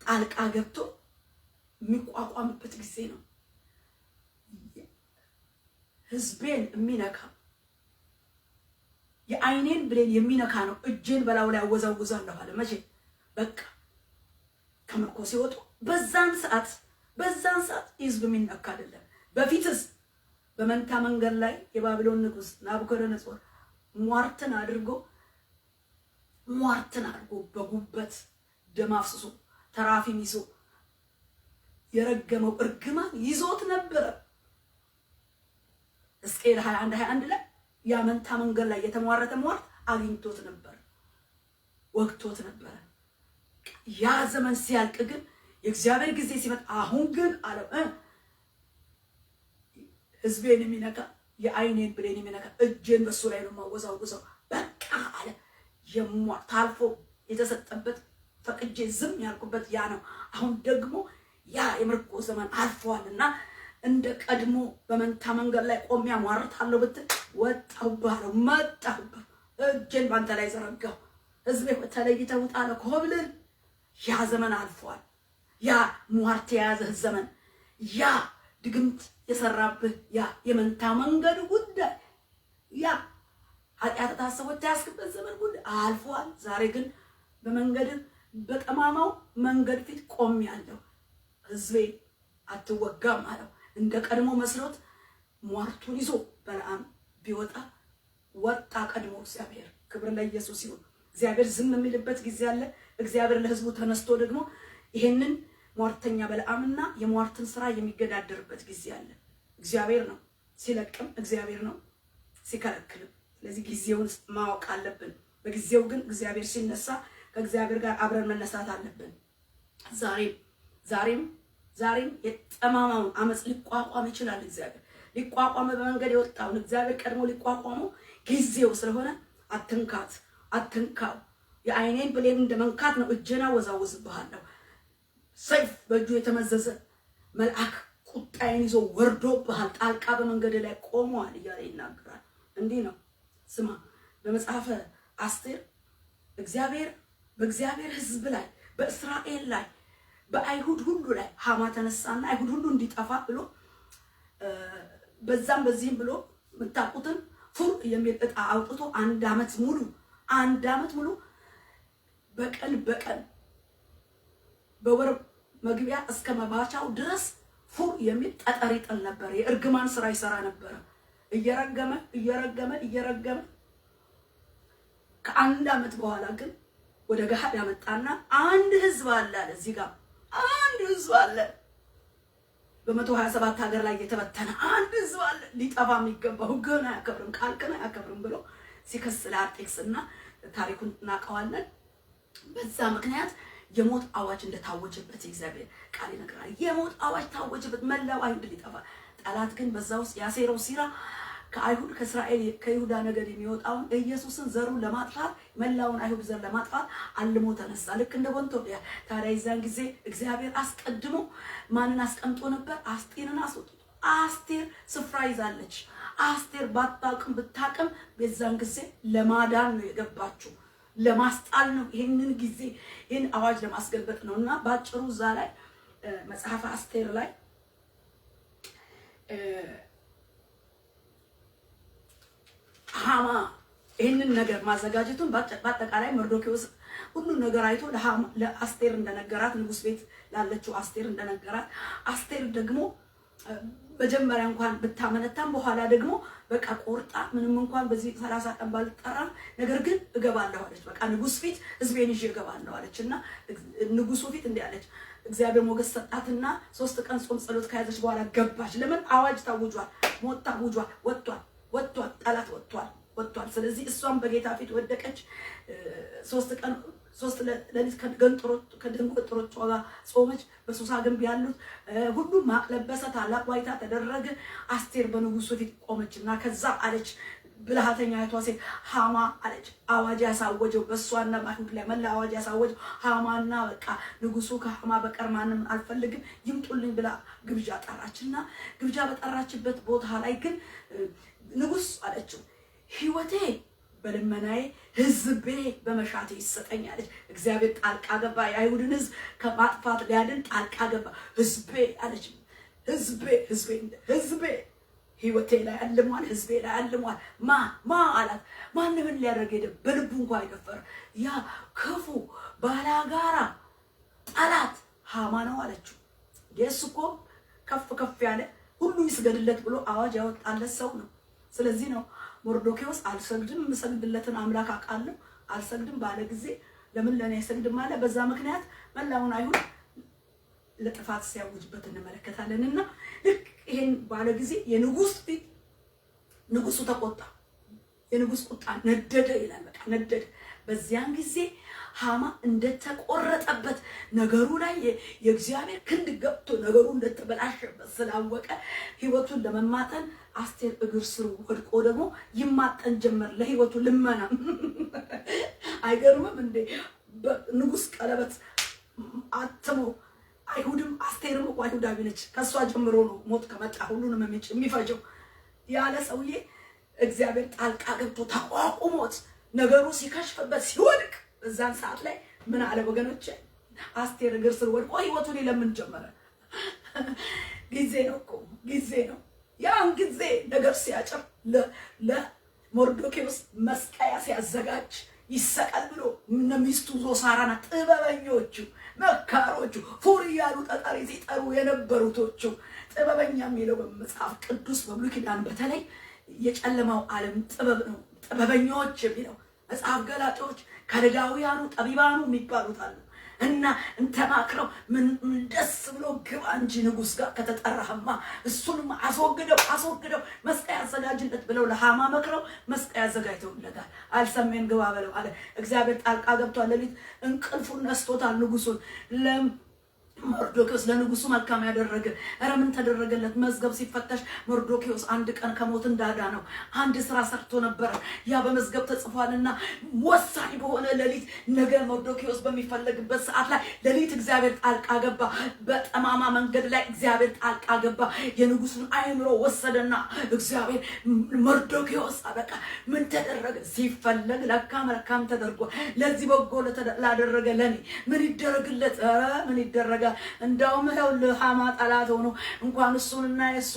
ጣልቃ ገብቶ የሚቋቋምበት ጊዜ ነው። ህዝቤን የሚነካ የአይኔን ብሌን የሚነካ ነው እጄን በላው ላይ አወዛውዛለሁ አለ። መቼ? በቃ ከምርኮ ሲወጡ በዛን ሰዓት ህዝብ የሚነካ አይደለም። በፊትስ በመንታ መንገድ ላይ የባቢሎን ንጉስ ናቡከደነጾር ሟርትን አድርጎ በጉበት ደም አፍስሶ ተራፊም ይዞ የረገመው እርግማን ይዞት ነበር። ሕዝቅኤል 21 ላይ ያመንታ መንገድ ላይ የተሟረተ ሟርት አግኝቶት ነበር፣ ወቅቶት ነበር። ያ ዘመን ሲያልቅ ግን የእግዚአብሔር ጊዜ ሲመጣ አሁን ግን አለው ህዝቤን የሚነካ የአይኔን ብሌን የሚነካ እጄን በሱ ላይ ነው ማወዛውዘው በቃ አለ። ታልፎ የተሰጠበት ፈቅጄ ዝም ያልኩበት ያ ነው። አሁን ደግሞ ያ የምርኮ ዘመን አልፏልና እንደ ቀድሞ በመንታ መንገድ ላይ ቆሜ አሟርታለሁ ብትል ወጣሁባለሁ፣ መጣሁባ እጄን ባንተ ላይ ዘረጋሁ። ህዝቤ ተለይተህ ውጣ አለ። ኮብልል ያ ዘመን አልፏል። ያ ሟርት የያዘህ ዘመን፣ ያ ድግምት የሰራብህ ያ የመንታ መንገድ ጉዳይ፣ ያ ኃጢአት ታሰቦት ያስክበት ዘመን ጉዳይ አልፏል። ዛሬ ግን በመንገድ በጠማማው መንገድ ፊት ቆሜያለሁ። ህዝቤ አትወጋም አለው። እንደ ቀድሞ መስሎት ሟርቱን ይዞ በለዓም ቢወጣ ወጣ ቀድሞ። እግዚአብሔር ክብር ለኢየሱስ ይሁን። እግዚአብሔር ዝም የሚልበት ጊዜ አለ። እግዚአብሔር ለህዝቡ ተነስቶ ደግሞ ይሄንን ሟርተኛ በለዓምና የሟርትን ስራ የሚገዳደርበት ጊዜ አለ። እግዚአብሔር ነው ሲለቅም፣ እግዚአብሔር ነው ሲከለክልም። ስለዚህ ጊዜውን ማወቅ አለብን። በጊዜው ግን እግዚአብሔር ሲነሳ ከእግዚአብሔር ጋር አብረን መነሳት አለብን። ዛሬም የጠማማውን አመጽ ሊቋቋም ይችላል። እግዚአብሔር ሊቋቋም በመንገድ የወጣውን እግዚአብሔር ቀድሞ ሊቋቋመው ጊዜው ስለሆነ አትንካው። የአይኔን ብሌን እንደ መንካት ነው እጄን አወዛውዝብሃለሁ። ሰይፍ በእጁ የተመዘዘ መልአክ ቁጣዬን ይዞ ወርዶብሃል፣ ጣልቃ በመንገድ ላይ ቆሟል እያለ ይናገራል። እንዲህ ነው። ስማ፣ በመጽሐፈ አስቴር እግዚአብሔር በእግዚአብሔር ህዝብ ላይ በእስራኤል ላይ በአይሁድ ሁሉ ላይ ሃማ ተነሳና አይሁድ ሁሉ እንዲጠፋ ብሎ በዛም በዚህም ብሎ መታቁትን ፉር የሚል ዕጣ አውጥቶ አንድ አመት ሙሉ በቀን በወር መግቢያ እስከ መባቻው ድረስ ፉር የሚል ጠጠር ይጥል ነበር። የእርግማን ስራ ይሰራ ነበር። እየረገመ ከአንድ አመት በኋላ ግን ወደ ገሃድ ያመጣና አንድ ህዝብ አለ። እዚህ ጋር አንድ ህዝብ አለ። በ127 ሀገር ላይ የተበተነ አንድ ህዝብ አለ። ሊጠፋ የሚገባው ግን አያከብርም፣ ቃልከን አያከብርም ብሎ ሲከስ ለአርጤክስና ታሪኩን እናውቀዋለን። በዛ ምክንያት የሞት አዋጅ እንደታወጀበት እግዚአብሔር ቃል ይነግራል። የሞት አዋጅ ታወጀበት፣ መላው አይሁድ ሊጠፋ። ጠላት ግን በዛ ውስጥ ያሴረው ሲራ ከአይሁድ ከእስራኤል ከይሁዳ ነገድ የሚወጣውን ኢየሱስን ዘሩን ለማጥፋት መላውን አይሁድ ዘር ለማጥፋት አልሞ ተነሳ። ልክ እንደ ወንቶያ። ታዲያ የዛን ጊዜ እግዚአብሔር አስቀድሞ ማንን አስቀምጦ ነበር? አስቴርን አስወጥቶ። አስቴር ስፍራ ይዛለች። አስቴር ባታውቅም ብታውቅም በዛን ጊዜ ለማዳን ነው የገባችው፣ ለማስጣል ነው። ይሄንን ጊዜ ይሄን አዋጅ ለማስገልበጥ ነውና ባጭሩ እዛ ላይ መጽሐፈ አስቴር ላይ ሃማ ይሄንን ነገር ማዘጋጀቱን በአጠቃላይ መርዶክዮስ ሁሉ ነገር አይቶ ለአስቴር እንደነገራት ንጉስ ቤት ላለችው አስቴር እንደነገራት አስቴር ደግሞ መጀመሪያ እንኳን ብታመነታም በኋላ ደግሞ በቃ ቆርጣ ምንም እንኳን በዚህ 30 ቀን ባልጠራ ነገር ግን እገባለሁ አለች። በቃ ንጉስ ፊት ህዝቤን ይዤ እገባለሁ አለችና ንጉሱ ፊት እንዲህ አለች። እግዚአብሔር ሞገስ ሰጣትና 3 ቀን ጾም ጸሎት ከያዘች በኋላ ገባች። ለምን አዋጅ ታውጇል፣ ሞት ታውጇል፣ ወጥቷል፣ ጠላት ወጥቷል። ስለዚህ እሷም በጌታ ፊት ወደቀች። 3 ሌሊት ከደንቆሮቿ ጋር ጾመች። በሱሳ ግንብ ያሉት ሁሉ ማቅ ለበሰ። ታላቅ ዋይታ ተደረገ። አስቴር በንጉሱ ፊት ቆመችና ከዛ አለች ብልሃተኛ አይቷ ሴት ሃማ አለች አዋጅ ያሳወጀው በሷና በአይሁድ ላይ መላ አዋጅ ያሳወጀው ሃማና በቃ ንጉሱ ከሃማ በቀር ማንም አልፈልግም ይምጡልኝ ብላ ግብዣ ጠራችና ግብዣ በጠራችበት ቦታ ላይ ግን ንጉስ አለችው ህይወቴ በልመናዬ ህዝቤ በመሻቴ ይሰጠኛል። እግዚአብሔር ጣልቃ ገባ። የአይሁድን ህዝብ ከማጥፋት ሊያድን ጣልቃ ገባ። ህዝቤ አለች ህዝቤ ህይወቴ ላይ አልሟል፣ ህዝቤ ላይ አልሟል። ማ አላት። ማንም ሊያደርግ ሄደ በልቡ እንኳን አይደፈር ያ ክፉ ባላጋራ ጠላት ሃማ ነው አለችው። እኮ ከፍ ያለ ሁሉ ይስገድለት ብሎ አዋጅ ያወጣለት ሰው ነው። ስለዚህ ነው መርዶክዮስ አልሰግድም የምሰግድለትን አምላክ አውቃለሁ አልሰግድም ባለ ጊዜ ለምን ለኔ አይሰግድም አለ። በዛ ምክንያት መላውን አይሁድ ለጥፋት ሲያውጅበት እንመለከታለንና ልክ ይሄን ባለ ጊዜ የንጉስ ፊት ንጉሱ ተቆጣ። የንጉስ ቁጣ ነደደ ይላል። በቃ ነደደ። በዚያን ጊዜ ሃማ እንደተቆረጠበት ነገሩ ላይ የእግዚአብሔር ክንድ ገብቶ ነገሩ እንደተበላሸበት ስላወቀ ህይወቱን ለመማጠን አስቴር እግር ስር ወድቆ ደግሞ ይማጠን ጀመር። ለህይወቱ ልመና አይገርምም እንዴ? ንጉስ ቀለበት አትሞ አይሁድም አስቴርም እኮ አይሁዳዊ ነች። ከሷ ጀምሮ ነው ሞት ከመጣ ሁሉንም የሚፈጀው ያለ ሰውዬ እግዚአብሔር ጣልቃ ገብቶ ተቋቁሞት ነገሩ ሲከሽፍበት ሲወድቅ በዛን ሰዓት ላይ ምን አለ ወገኖች? አስቴር እግር ስር ወድቆ ህይወቱን ለምን ጀመረ? ጊዜ ነው እኮ ጊዜ ነው። ያን ጊዜ ነገር ሲያጨር ለመርዶክዮስ መስቀያ ሲያዘጋጅ ይሰቀል ብሎ ሚስቱ ዞሳራና ጥበበኞቹ መካሮቹ ፉር ያሉ ጠጠር ሲጠሩ የነበሩቶቹ ጥበበኛ የሚለው በመጽሐፍ ቅዱስ በብሉይ ኪዳን በተለይ የጨለማው ዓለም ጥበብ ነው። ጥበበኞች የሚለው መጽሐፍ ገላጮች ከለዳውያኑ ጠቢባኑ የሚባሉት አሉ እና እንተማክረው ምን ደስ ብሎ ግባ እንጂ ንጉስ ጋር ከተጠራህማ እሱንም አስወግደው መስቀያ አዘጋጅለት ብለው ለሃማ መክረው መስቀያ አዘጋጅተውለታል። አልሰሜን ግባ በለው አለ። እግዚአብሔር ጣልቃ ገብቷል። ሌሊት እንቅልፉን ነስቶታል ንጉሱን። መርዶክዮስ ለንጉሱ መልካም ያደረገ ኧረ ምን ተደረገለት? መዝገብ ሲፈተሽ መርዶክዮስ አንድ ቀን ከሞት እንዳዳነው አንድ ስራ ሰርቶ ነበር። ያ በመዝገብ ተጽፏልና ወሳኝ በሆነ ሌሊት ነገ መርዶክዮስ በሚፈለግበት ሰዓት ላይ ሌሊት እግዚአብሔር ጣልቃ ገባ። በጠማማ መንገድ ላይ እግዚአብሔር ጣልቃ ገባ። የንጉሱን አይምሮ ወሰደና እግዚአብሔር መርዶክዮስ አበቃ ምን ተደረገ ሲፈለግ ለካ መልካም ተደርጓል። ለዚህ በጎ ላደረገ ለኔ ምን ይደረግለት? ምን ይደረጋል? እንደውም ነው ለሃማ ጠላት ሆኖ እንኳን እሱንና የሱ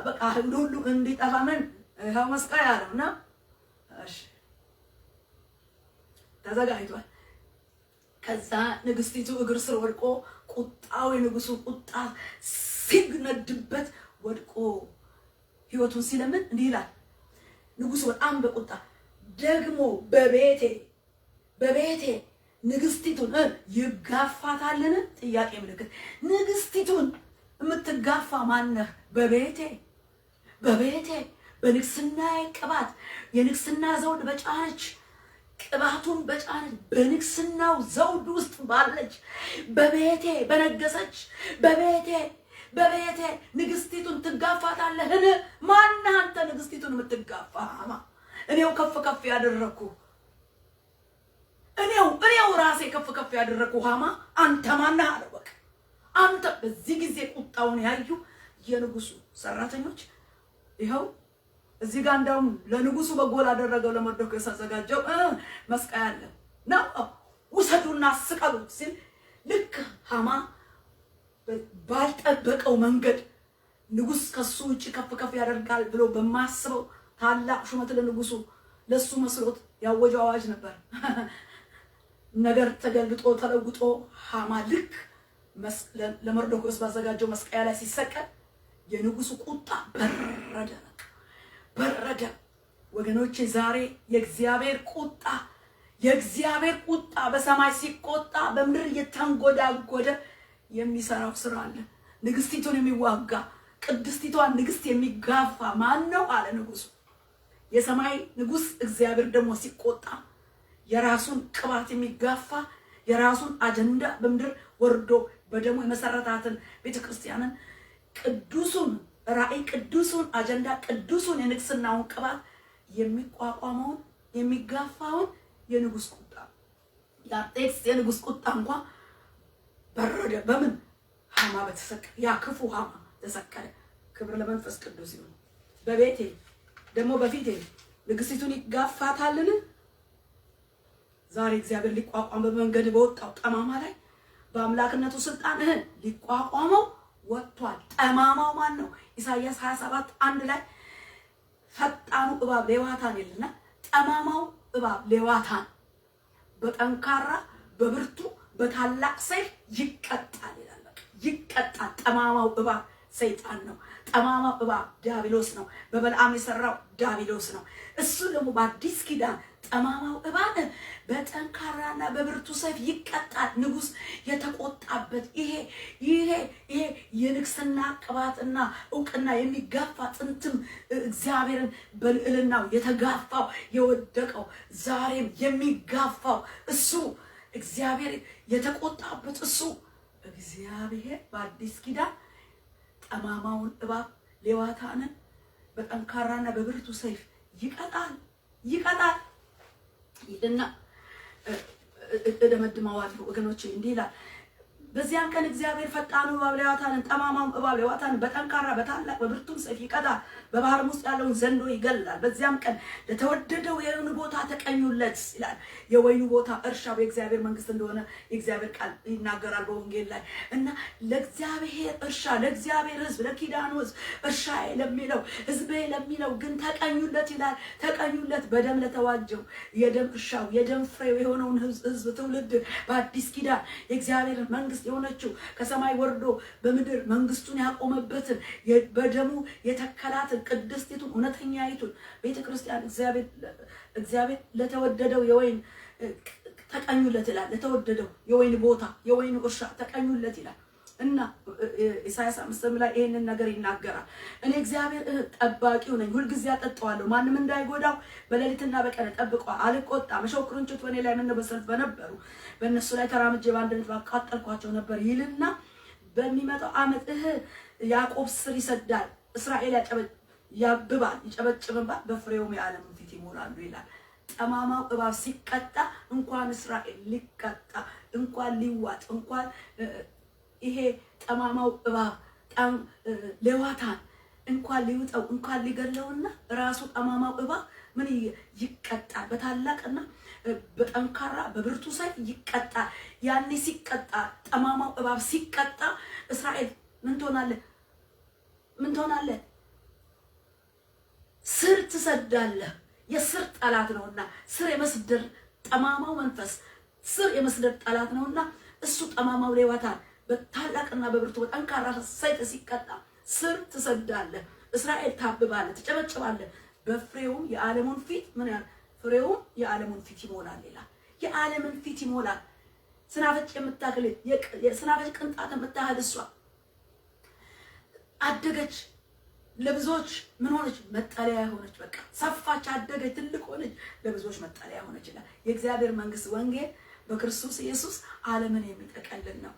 በቃ ሁሉ እንዲጠፋ ምን ይሄው መስቀያ ያለውና እሺ ተዘጋጅቷል። ከዛ ንግስቲቱ እግር ስር ወድቆ ቁጣው የንጉሱ ቁጣ ሲግነድበት ወድቆ ህይወቱን ሲለምን እንዲህ ይላል ንጉሱ በጣም በቁጣ ደግሞ በቤቴ ንግስቲቱን ይጋፋታልን? ጥያቄ ምልክት። ንግስቲቱን የምትጋፋ ማነህ? በቤቴ በንግስና ቅባት የንግስና ዘውድ በጫነች ቅባቱን በጫነች በንግስናው ዘውድ ውስጥ ባለች በቤቴ በነገሰች በቤቴ ንግስቲቱን ትጋፋታለህን? ማነህ አንተ ንግስቲቱን የምትጋፋ? እኔው ከፍ ያደረኩ እኔው ራሴ ከፍ ያደረኩ ሃማ አንተ ማነህ አለ። በቃ አንተ በዚህ ጊዜ ቁጣውን ያዩ የንጉሱ ሰራተኞች ይኸው እዚህ ጋር እንደውም ለንጉሱ በጎል አደረገው ለመርዶክዮስ አዘጋጀው መስቀያ አለ ነው ውሰዱና ስቀሉት ሲል ልክ ሃማ ባልጠበቀው መንገድ ንጉስ ከሱ ውጪ ከፍ ከፍ ያደርጋል ብሎ በማስበው ታላቅ ሹመት ለንጉሱ ለሱ መስሎት ያወጀው አዋጅ ነበር። ነገር ተገልብጦ ተለውጦ ሃማ ልክ ለመርዶክዮስ ባዘጋጀው መስቀያ ላይ ሲሰቀል የንጉሱ ቁጣ በረደ። ወገኖቼ ዛሬ የእግዚአብሔር ቁጣ በሰማይ ሲቆጣ በምድር እየተንጎዳጎደ የሚሰራው ስራ አለ። ንግስቲቱን የሚዋጋ ቅድስቲቷን ንግስት የሚጋፋ ማን ነው አለ ንጉሱ። የሰማይ ንጉስ እግዚአብሔር ደግሞ ሲቆጣ የራሱን ቅባት የሚጋፋ የራሱን አጀንዳ በምድር ወርዶ በደሙ የመሰረታትን ቤተክርስቲያንን ቅዱሱን ራእይ ቅዱሱን አጀንዳ ቅዱሱን የንግስናውን ቅባት የሚቋቋመውን የሚጋፋውን የንጉስ ቁጣ ያጤስ የንጉስ ቁጣ እንኳን በረደ። በምን ሃማ በተሰቀለ ያ ክፉ ሃማ ተሰቀለ። ክብር ለመንፈስ ቅዱስ ይሁን። በቤቴ ደግሞ በፊቴ ንግስቲቱን ይጋፋታልን? ዛሬ እግዚአብሔር ሊቋቋም በመንገድ በወጣው ጠማማ ላይ በአምላክነቱ ስልጣን ሊቋቋመው ወጥቷል። ጠማማው ማን ነው? ኢሳይያስ 27:1 ላይ ፈጣኑ እባብ ሌዋታን ይልና ጠማማው እባብ ሌዋታን በጠንካራ በብርቱ በታላቅ ሰይፍ ይቀጣል ይላል። ይቀጣል። ጠማማው እባብ ሰይጣን ነው። ጠማማው እባብ ዲያብሎስ ነው። በበልዓም የሰራው ዲያብሎስ ነው። እሱ ደግሞ በአዲስ ኪዳን ጠማማው እባብ በጠንካራና በብርቱ ሰይፍ ይቀጣል። ንጉስ የተቆጣበት ይሄ የንግስና ቅባትና ዕውቅና የሚጋፋ ጥንትም እግዚአብሔርን በልዕልናው የተጋፋው የወደቀው ዛሬም የሚጋፋው እሱ እግዚአብሔር የተቆጣበት እሱ እግዚአብሔር በአዲስ ኪዳን ጠማማውን እባብ ሌዋታንን በጠንካራና በብርቱ ሰይፍ ይቀጣል ይልና እደመድማዋለሁ ወገኖቼ እንዲህ ይላል። በዚያን ቀን እግዚአብሔር ፈጣኑ እባብ ሌዋታንን ጠማማውን እባብ ሌዋታንን በጠንካራ በታላቅ በብርቱ ሰይፍ ይቀጣል፣ በባህርም ውስጥ ያለውን ዘንዶ ይገላል። በዚያም ቀን ለተወደደው የወይኑ ቦታ ተቀኙለት ይላል። የወይኑ ቦታ እርሻው የእግዚአብሔር መንግስት እንደሆነ የእግዚአብሔር ቃል ይናገራል በወንጌል ላይ እና ለእግዚአብሔር እርሻ ለእግዚአብሔር ሕዝብ ለኪዳኑ ሕዝብ እርሻዬ ለሚለው ሕዝቤ ለሚለው ግን ተቀኙለት ይላል። ተቀኙለት በደም ለተዋጀው የደም እርሻው የደም ፍሬው የሆነውን ሕዝብ ትውልድ በአዲስ ኪዳን የእግዚአብሔር መንግስት የሆነችው ከሰማይ ወርዶ በምድር መንግስቱን ያቆመበትን በደሙ የተከላትን ቅድስቲቱን እውነተኛይቱን ቤተክርስቲያን እግዚአብሔር ለተወደደው የወይን ተቀኙለት ይላል። ለተወደደው የወይን ቦታ የወይን እርሻ ተቀኙለት ይላል እና ኢሳይያስ 5 ላይ ይሄንን ነገር ይናገራል። እኔ እግዚአብሔር ጠባቂው ነኝ፣ ሁልጊዜ አጠጣዋለሁ፣ ማንም እንዳይጎዳው በሌሊትና በቀን እጠብቀዋለሁ፣ አልቆጣም። እሾህ ክርንችት በእኔ ላይ ምን በሰልፍ በነበሩ በእነሱ ላይ ተራምጄ በአንድነት ባቃጠልኳቸው ነበር ይልና በሚመጣው ዓመት ያዕቆብ ስር ይሰዳል፣ እስራኤል ያብባል፣ ይጨበጭብባል፣ በፍሬውም የዓለምን ፊት ይሞላሉ ይላል። ጠማማው እባብ ሲቀጣ እንኳን እስራኤል ሊቀጣ እንኳን ሊዋጥ እንኳን ይሄ ጠማማው እባብ ሌዋታን እንኳን ሊውጠው እንኳን ሊገለውና ራሱ ጠማማው እባብ ምን ይቀጣል? በታላቅና በጠንካራ በብርቱ ሰይፍ ይቀጣል። ያኔ ሲቀጣ ጠማማው እባብ ሲቀጣ እስራኤል ምን ትሆናለህ? ስር ትሰዳለህ። የስር ጠላት ነውና ስር የመስደር ጠማማው መንፈስ ስር የመስደር ጠላት ነውና እሱ ጠማማው ሌዋታን በታላቅና በብርቱ በጠንካራ ሰይፍ ሲቀጣ ስር ትሰዳለህ። እስራኤል ታብባለህ፣ ትጨበጭባለህ። በፍሬውም የዓለሙን ፊት ፍሬውም የዓለሙን ፊት ይሞላል ይላል። የዓለምን ፊት ይሞላል። ስናፈጭ የምታክል የስናፈጭ ቅንጣት የምታህል እሷ አደገች፣ ለብዙዎች ምን ሆነች? መጠለያ ሆነች። በቃ ሰፋች፣ አደገች፣ ትልቅ ሆነች፣ ለብዙዎች መጠለያ ሆነች ይላል። የእግዚአብሔር መንግስት ወንጌል በክርስቶስ ኢየሱስ ዓለምን የሚጠቀልል ነው።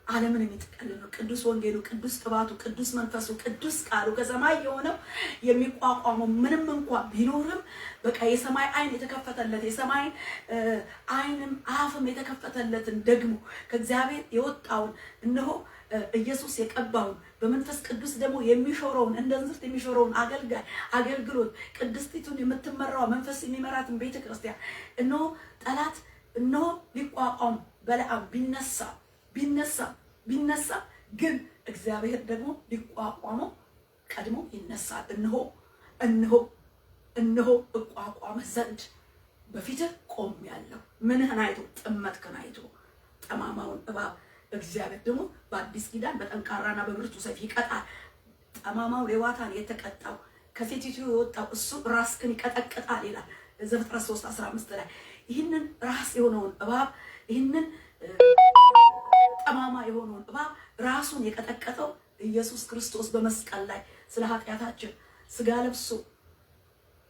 ዓለምን የሚጠቀልል ነው። ቅዱስ ወንጌሉ፣ ቅዱስ ቅባቱ፣ ቅዱስ መንፈሱ፣ ቅዱስ ቃሉ ከሰማይ የሆነው የሚቋቋመው ምንም እንኳን ቢኖርም በቃ የሰማይ አይን የተከፈተለት የሰማይ አይንም አፍም የተከፈተለትን ደግሞ ከእግዚአብሔር የወጣውን እነሆ ኢየሱስ የቀባውን በመንፈስ ቅዱስ ደግሞ የሚሾረውን እንደ እንዝርት የሚሾረውን አገልግሎት ቅድስቲቱን የምትመራው መንፈስ የሚመራትን ቤተክርስቲያን እነሆ ጠላት እነሆ ሊቋቋም በለዓም ቢነሳ ግን እግዚአብሔር ደግሞ ሊቋቋመው ቀድሞ ይነሳል። እነሆ እቋቋምህ ዘንድ በፊትህ ቆሜአለሁ። ምንህን አይቶ? ጥመትህን አይቶ። ጠማማውን እባብ እግዚአብሔር ደግሞ በአዲስ ኪዳን በጠንካራና በብርቱ ሰይፍ ይቀጣል። ጠማማው ሌዋታን የተቀጣው ከሴቲቱ የወጣው እሱ ራስህን ይቀጠቅጣል ይላል ዘፍጥረት 3:15 ላይ። ይህንን ራስ የሆነውን እባብ ይህንን ጠማማ የሆነውን እባብ ራሱን የቀጠቀጠው ኢየሱስ ክርስቶስ በመስቀል ላይ ስለ ኃጢአታችን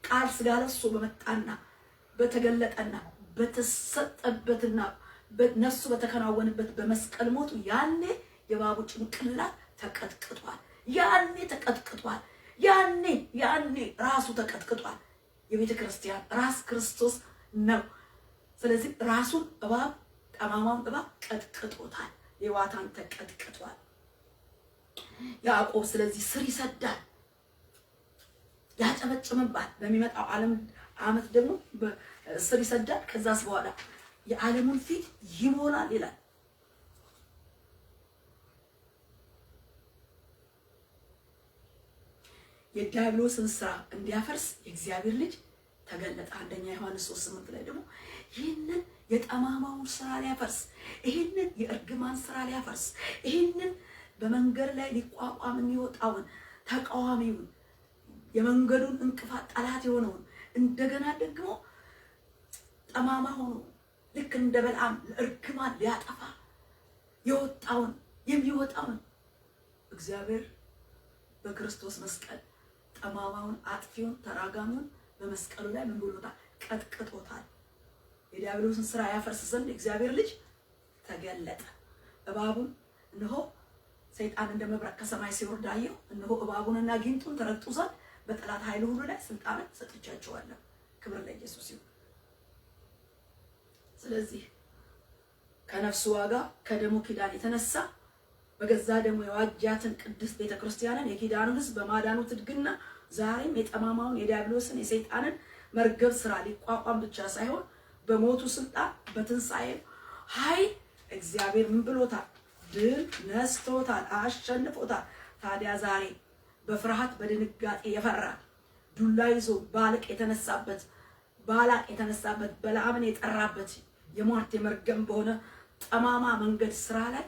ቃል ስጋ ለብሶ በመጣና በተገለጠና በተሰጠበትና ነፍሱ በተከናወነበት በመስቀል ሞቱ ያኔ የእባቡ ጭንቅላት ተቀጥቅጧል። ያኔ ራሱ ተቀጥቅጧል። የቤተ ክርስቲያን ራስ ክርስቶስ ነው። ስለዚህ ራሱን እባብ ጠማማውን እባብ ቀጥቅጦታል። ሌዋታን ተቀጥቅጧል። ያዕቆብ ስለዚህ ስር ይሰዳል፣ ያጨበጭምባል። በሚመጣው ዓመት ደግሞ ስር ይሰዳል። ከዛስ በኋላ የዓለሙን ፊት ይሞላል ይላል። የዲያብሎስን ስራ እንዲያፈርስ የእግዚአብሔር ልጅ ተገለጠ። አንደኛ ዮሐንስ 3:8 ላይ ደግሞ ይህንን የጠማማውን ስራ ሊያፈርስ፣ ይህንን የእርግማን ስራ ሊያፈርስ፣ ይህንን በመንገድ ላይ ሊቋቋም የሚወጣውን ተቃዋሚውን የመንገዱን እንቅፋት ጠላት የሆነውን እንደገና ደግሞ ጠማማ ሆኖ ልክ እንደ በለዓም ለእርግማን ሊያጠፋ የሚወጣውን እግዚአብሔር በክርስቶስ መስቀል ጠማማውን አጥፊውን ተራጋሚውን በመስቀሉ ላይ ምን ብሎታል? ቀጥቅጦታል። የዲያብሎስን ስራ ያፈርስ ዘንድ እግዚአብሔር ልጅ ተገለጠ። እባቡን እነሆ ሰይጣን እንደ መብረቅ ከሰማይ ሲወርድ አየሁ። እነሆ እባቡንና ጊንጡን ተረግጡ ዘንድ በጠላት ኃይል ሁሉ ላይ ስልጣንን ሰጥቻቸዋለሁ። ክብር ለኢየሱስ ይሁን። ስለዚህ ከነፍሱ ዋጋ ከደሙ ኪዳን የተነሳ በገዛ ደሙ የዋጃትን ቅድስት ቤተክርስቲያንን የኪዳኑን ሕዝብ በማዳኑ ትድግና ዛሬም የጠማማውን የዲያብሎስን የሰይጣንን መርገብ ስራ ሊቋቋም ብቻ ሳይሆን በሞቱ ስልጣን በትንሣኤው ኃይል እግዚአብሔር ምን ብሎታል? ድል ነስቶታል፣ አሸንፎታል። ታዲያ ዛሬ በፍርሃት በድንጋጤ የፈራ ዱላ ይዞ ባላቅ የተነሳበት በለዓምን የጠራበት የሟርት የመርገም በሆነ ጠማማ መንገድ ስራ ላይ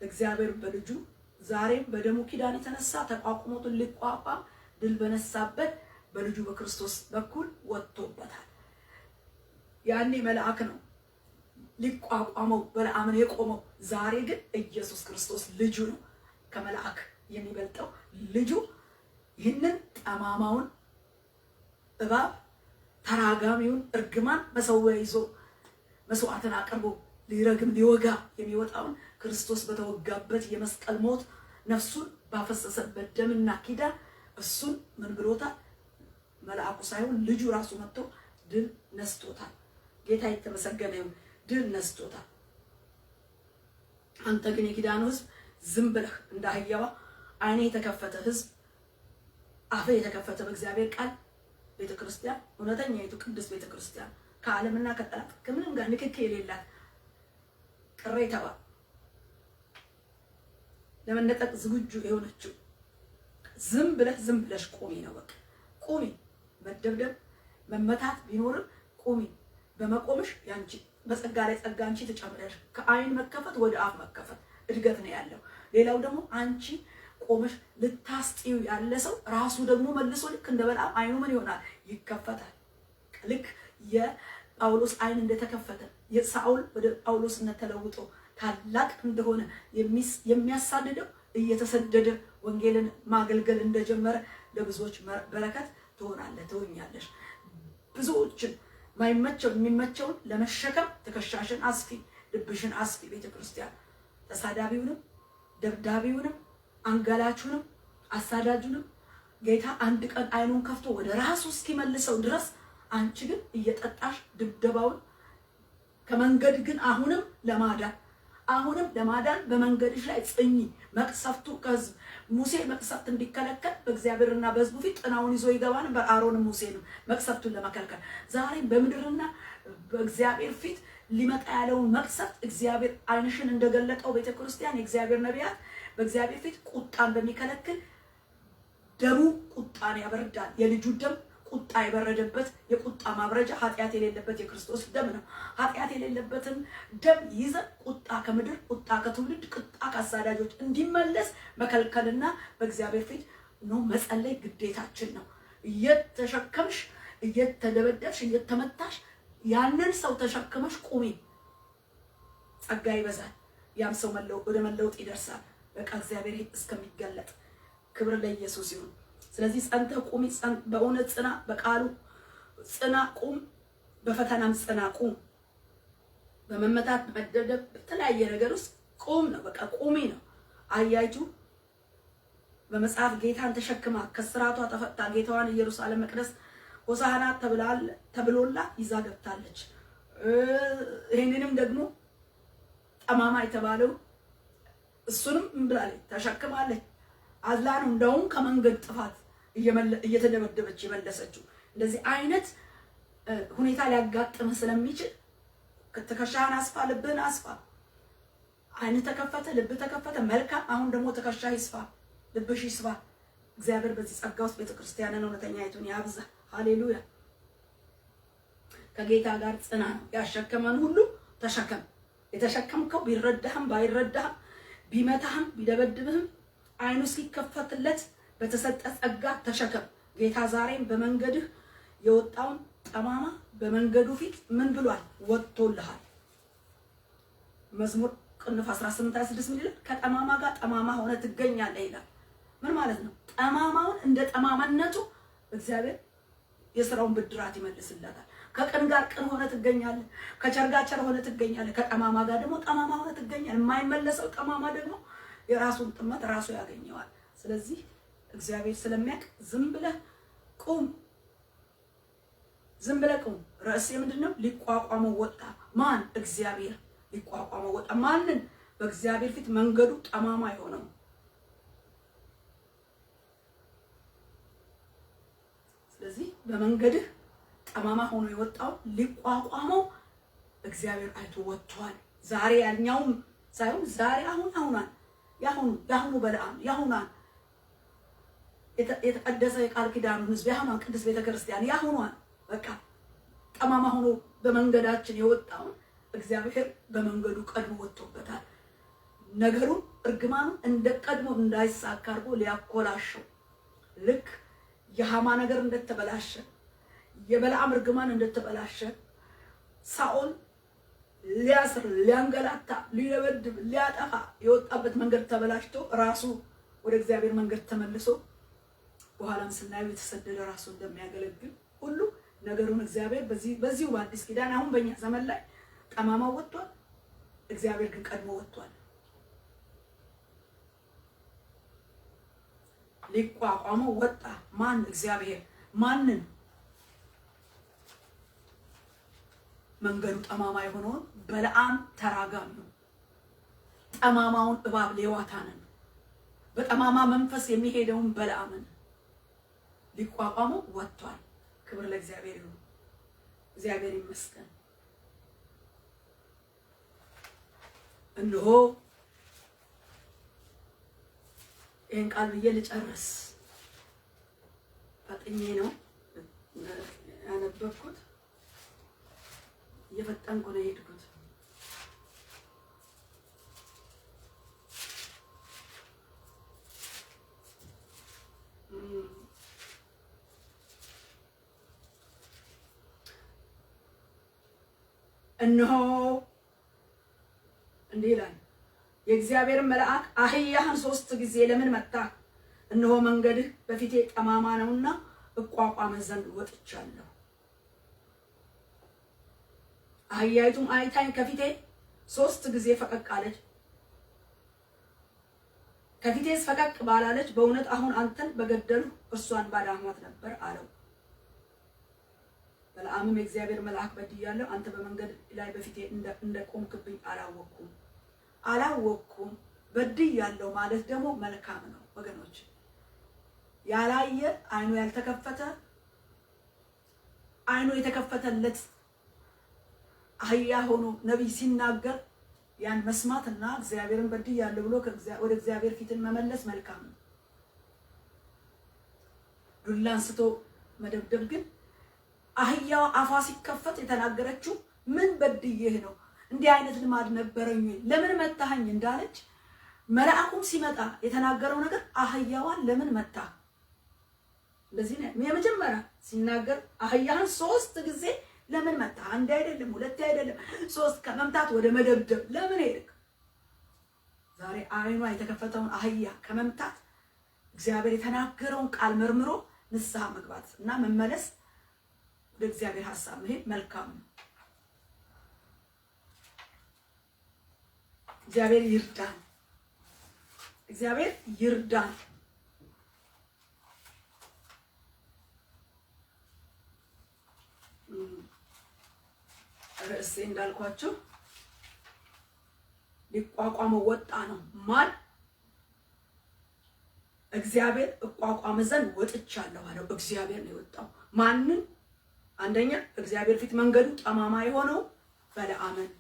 እግዚአብሔር በልጁ ዛሬም በደሙ ኪዳን የተነሳ ተቋቁሞትን ሊቋቋም ድል በነሳበት በልጁ በክርስቶስ በኩል ወጥቶበታል። ያኔ መልአክ ነው ሊቋቋመው በለዓምን የቆመው። ዛሬ ግን ኢየሱስ ክርስቶስ ልጁ ነው ከመልአክ የሚበልጠው ልጁ። ይህንን ጠማማውን እባብ ተራጋሚውን እርግማን መሰዊያ ይዞ መስዋዕትን አቅርቦ ሊረግም ሊወጋ የሚወጣውን ክርስቶስ በተወጋበት የመስቀል ሞት ነፍሱን ባፈሰሰበት ደምና ኪዳን እሱን ምን ብሎታል? መልአኩ ሳይሆን ልጁ ራሱ መጥቶ ድል ነስቶታል። ጌታ የተመሰገነ ይሁን። ድል ነስቶታል። አንተ ግን የኪዳኑ ሕዝብ ዝም ብለህ እንደ አህያዋ ዓይኔ የተከፈተ ሕዝብ አፍ የተከፈተ በእግዚአብሔር ቃል ቤተክርስቲያን እውነተኛይቱ ቅድስት ቤተክርስቲያን ከዓለምና ከጠላት ከምንም ጋር ንክኪ የሌላት ቅሬታዋ ለመነጠቅ ዝግጁ የሆነችው ዝም ብለሽ ቁሚ ነው። በቃ ቁሚ። መደብደብ መመታት ቢኖርም ቁሚ። በመቆምሽ ያንቺ በጸጋ ላይ ጸጋ አንቺ ተጨምረሽ ከዓይን መከፈት ወደ አፍ መከፈት እድገት ነው ያለው። ሌላው ደግሞ አንቺ ቆመሽ ልታስጥዩ ያለ ሰው ራሱ ደግሞ መልሶ ልክ እንደ በለዓም ዓይኑ ምን ይሆናል? ይከፈታል። ልክ የጳውሎስ ዓይን እንደተከፈተ የሳኦል ወደ ጳውሎስነት ተለውጦ ታላቅ እንደሆነ የሚያሳድደው እየተሰደደ ወንጌልን ማገልገል እንደጀመረ ለብዙዎች በረከት ትሆኛለሽ። ብዙዎችን የሚመቸውን ለመሸከም ትከሻሽን አስፊ፣ ልብሽን አስፊ። ቤተክርስቲያን ተሳዳቢውንም ደብዳቢውንም አንገላቹንም አሳዳጁንም ጌታ አንድ ቀን ዓይኑን ከፍቶ ወደ ራሱ እስኪመልሰው ድረስ አንቺ ግን እየጠጣሽ ድብደባውን ከመንገድ ግን አሁንም ለማዳን አሁንም ለማዳን በመንገድሽ ላይ ጽኚ። መቅሰፍቱ ከሕዝብ ሙሴ መቅሰፍት እንዲከለከል በእግዚአብሔርና በሕዝቡ ፊት ጥናውን ይዞ ይገባ ነበር። አሮንም ሙሴንም መቅሰፍቱን ለመከልከል ዛሬም በምድርና በእግዚአብሔር ፊት ሊመጣ ያለውን መቅሰፍት እግዚአብሔር ዓይንሽን እንደገለጠው ቤተክርስቲያን የእግዚአብሔር ነቢያት በእግዚአብሔር ፊት ቁጣን በሚከለክል ደሙ ቁጣን ያበርዳል። የልጁ ደም ቁጣ የበረደበት የቁጣ ማብረጃ ኃጢአት የሌለበት የክርስቶስ ደም ነው። ኃጢአት የሌለበትን ደም ይዘን ቁጣ ከምድር ቁጣ ከትውልድ ቁጣ ከአሳዳጆች እንዲመለስ መከልከልና በእግዚአብሔር ፊት ነው መጸለይ ግዴታችን ነው። እየተሸከምሽ እየተደበደብሽ እየተመታሽ ያንን ሰው ተሸክመሽ ቁሚ። ጸጋ ይበዛል። ያም ሰው ወደ መለወጥ ይደርሳል። በቃ እግዚአብሔር እስከሚገለጥ ክብር ለኢየሱስ ይሁን። ስለዚህ ጸንተ ቁሚ። በእውነት ጽና፣ በቃሉ ጽና፣ ቁም። በፈተናም ጽና፣ ቁም። በመመታት በመደብደብ በተለያየ ነገር ውስጥ ቁም ነው። በቃ ቁሚ ነው። አያችሁ በመጽሐፍ ጌታን ተሸክማ ከስራቷ ተፈታ ጌታዋን ኢየሩሳሌም መቅደስ ሆሳዕና ተብሎላ ይዛ ገብታለች። ይሄንንም ደግሞ ጠማማ የተባለው እሱንም ብላለች ተሸክማለች። አዝላ ነው እንደውም ከመንገድ ጥፋት እየተደበደበች የመለሰችው። እንደዚህ አይነት ሁኔታ ሊያጋጥምህ ስለሚችል ትከሻህን አስፋ፣ ልብህን አስፋ። አይን ተከፈተ፣ ልብ ተከፈተ፣ መልካም። አሁን ደግሞ ትከሻ ይስፋ፣ ልብሽ ይስፋ። እግዚአብሔር በዚህ ጸጋ ውስጥ ቤተክርስቲያንን እውነተኛይቱን ያብዛ። ሃሌሉያ። ከጌታ ጋር ጽና ነው። ያሸከመን ሁሉ ተሸከም። የተሸከምከው ቢረዳህም ባይረዳህም ቢመታህም ቢደበድብህም አይኑ እስኪከፈትለት በተሰጠ ጸጋ ተሸከም። ጌታ ዛሬም በመንገድህ የወጣውን ጠማማ በመንገዱ ፊት ምን ብሏል? ወጥቶልሃል። መዝሙር ቅንፍ 18:26 ምን ይላል? ከጠማማ ጋር ጠማማ ሆነ ትገኛለህ ይላል። ምን ማለት ነው? ጠማማውን እንደ ጠማማነቱ እግዚአብሔር የሥራውን ብድራት ይመልስለታል። ከቅን ጋር ቅን ሆነ ትገኛለህ፣ ከቸር ጋር ቸር ሆነ ትገኛለህ፣ ከጠማማ ጋር ደግሞ ጠማማ ሆነ ትገኛለህ። የማይመለሰው ጠማማ ደግሞ የራሱን ጥመት ራሱ ያገኘዋል። ስለዚህ እግዚአብሔር ስለሚያውቅ ዝም ብለህ ቁም፣ ዝም ብለህ ቁም። ርዕሴ ምንድነው? ሊቋቋመው ወጣ። ማን? እግዚአብሔር ሊቋቋመው ወጣ። ማንን? በእግዚአብሔር ፊት መንገዱ ጠማማ የሆነው። ስለዚህ በመንገድህ ጠማማ ሆኖ የወጣው ሊቋቋመው እግዚአብሔር አይቶ ወጥቷል። ዛሬ ያኛውም ሳይሆን ዛሬ አሁኗን ያሁኑ በለዓም ያሁኗን የተቀደሰ የቃል ኪዳኑ ሕዝብ ያሁኗን ቅድስት ቤተክርስቲያን ያሁኗን በቃ ጠማማ ሆኖ በመንገዳችን የወጣውን እግዚአብሔር በመንገዱ ቀድሞ ወጥቶበታል። ነገሩን እርግማኑን እንደ ቀድሞ እንዳይሳካ አድርጎ ሊያኮላሸው ልክ የሃማ ነገር እንደተበላሸ የበለዓም እርግማን እንደተበላሸ ሳኦል ሊያስር ሊያንገላታ ሊደበድብ ሊያጠፋ የወጣበት መንገድ ተበላሽቶ ራሱ ወደ እግዚአብሔር መንገድ ተመልሶ በኋላም ስናየው የተሰደደ ራሱ እንደሚያገለግል ሁሉ ነገሩን እግዚአብሔር በዚሁ በአዲስ ኪዳን አሁን በእኛ ዘመን ላይ ጠማማው ወጥቷል። እግዚአብሔር ግን ቀድሞ ወጥቷል። ሊቋቋመው ወጣ። ማን? እግዚአብሔር። ማንን? መንገዱ ጠማማ የሆነውን በለዓም ተራጋሚው ጠማማውን እባብ ሌዋታንን በጠማማ መንፈስ የሚሄደውን በለዓምን ሊቋቋመው ወጥቷል። ክብር ለእግዚአብሔር ይሁን። እግዚአብሔር ይመስገን። እነሆ ይህን ቃል ብዬ ልጨርስ። ፈጥኜ ነው ያነበብኩት፣ እየፈጠንኩ ነው የሄድኩት። እነሆ እንዲህ ይላል፣ የእግዚአብሔር መልአክ አህያህን 3 ጊዜ ለምን መታ? እነሆ መንገድህ በፊቴ ጠማማ ነውና እቋቋምህ ዘንድ ወጥቻለሁ። አህያይቱም አይታኝ ከፊቴ 3 ጊዜ ፈቀቅ አለች። ከፊቴስ ፈቀቅ ባላለች በእውነት አሁን አንተን በገደሉ እርሷን ባዳማት ነበር አለው። በለዓምም የእግዚአብሔር መልአክ በድያለሁ፣ አንተ በመንገድ ላይ በፊቴ እንደቆምክብኝ አላወቅኩም። አላወቅኩም በድያለሁ ማለት ደግሞ መልካም ነው ወገኖች። ያላየ አይኑ ያልተከፈተ አይኑ የተከፈተለት አህያ ሆኖ ነቢይ ሲናገር ያን መስማትና እግዚአብሔርን በድያለሁ ብሎ ወደ እግዚአብሔር ፊትን መመለስ መልካም ነው። ዱላ አንስቶ መደብደብ ግን አህያዋ አፏ ሲከፈት የተናገረችው ምን በድዬህ ነው? እንዲህ አይነት ልማድ ነበረኝ ለምን መታኸኝ እንዳለች መልአኩም ሲመጣ የተናገረው ነገር አህያዋን ለምን መታ? እንደዚህ ነው የመጀመሪያ ሲናገር አህያህን 3 ጊዜ ለምን መታ? አንድ አይደለም 2 አይደለም 3 ከመምታት ወደ መደብደብ ለምን ሄድክ? ዛሬ አይኗ የተከፈተውን አህያ ከመምታት እግዚአብሔር የተናገረውን ቃል መርምሮ ንስሐ መግባት እና መመለስ ወደ እግዚአብሔር ሐሳብ መሄድ መልካም ነው። እግዚአብሔር ይርዳን። እግዚአብሔር ይርዳን። ርዕሴ እንዳልኳችሁ ሊቋቋመው ወጣ ነው። ማን? እግዚአብሔር እቋቋም ዘንድ ወጥቻለሁ አለው። እግዚአብሔር ነው የወጣው። ማንን? አንደኛ እግዚአብሔር ፊት መንገዱ ጠማማ የሆነው በለዓምን፣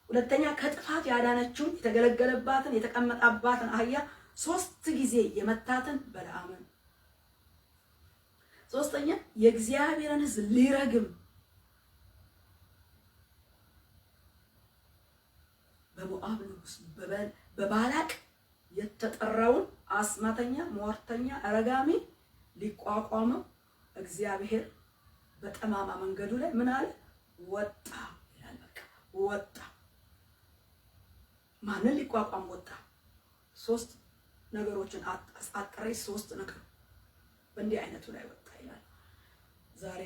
ሁለተኛ ከጥፋት ያዳነችውን የተገለገለባትን የተቀመጣባትን አህያ 3 ጊዜ የመታትን በለዓምን፣ ሶስተኛ የእግዚአብሔርን ሕዝብ ሊረግም በሞዓብ ንጉስ በባላቅ የተጠራውን አስማተኛ፣ ሟርተኛ፣ ረጋሚ ሊቋቋመው እግዚአብሔር በጠማማ መንገዱ ላይ ምን አለ? ወጣ ይላል። በቃ ወጣ። ማንን ሊቋቋም ወጣ? 3 ነገሮችን አጥሬ 3 ነገር በእንዲህ አይነቱ ላይ ወጣ ይላል። ዛሬ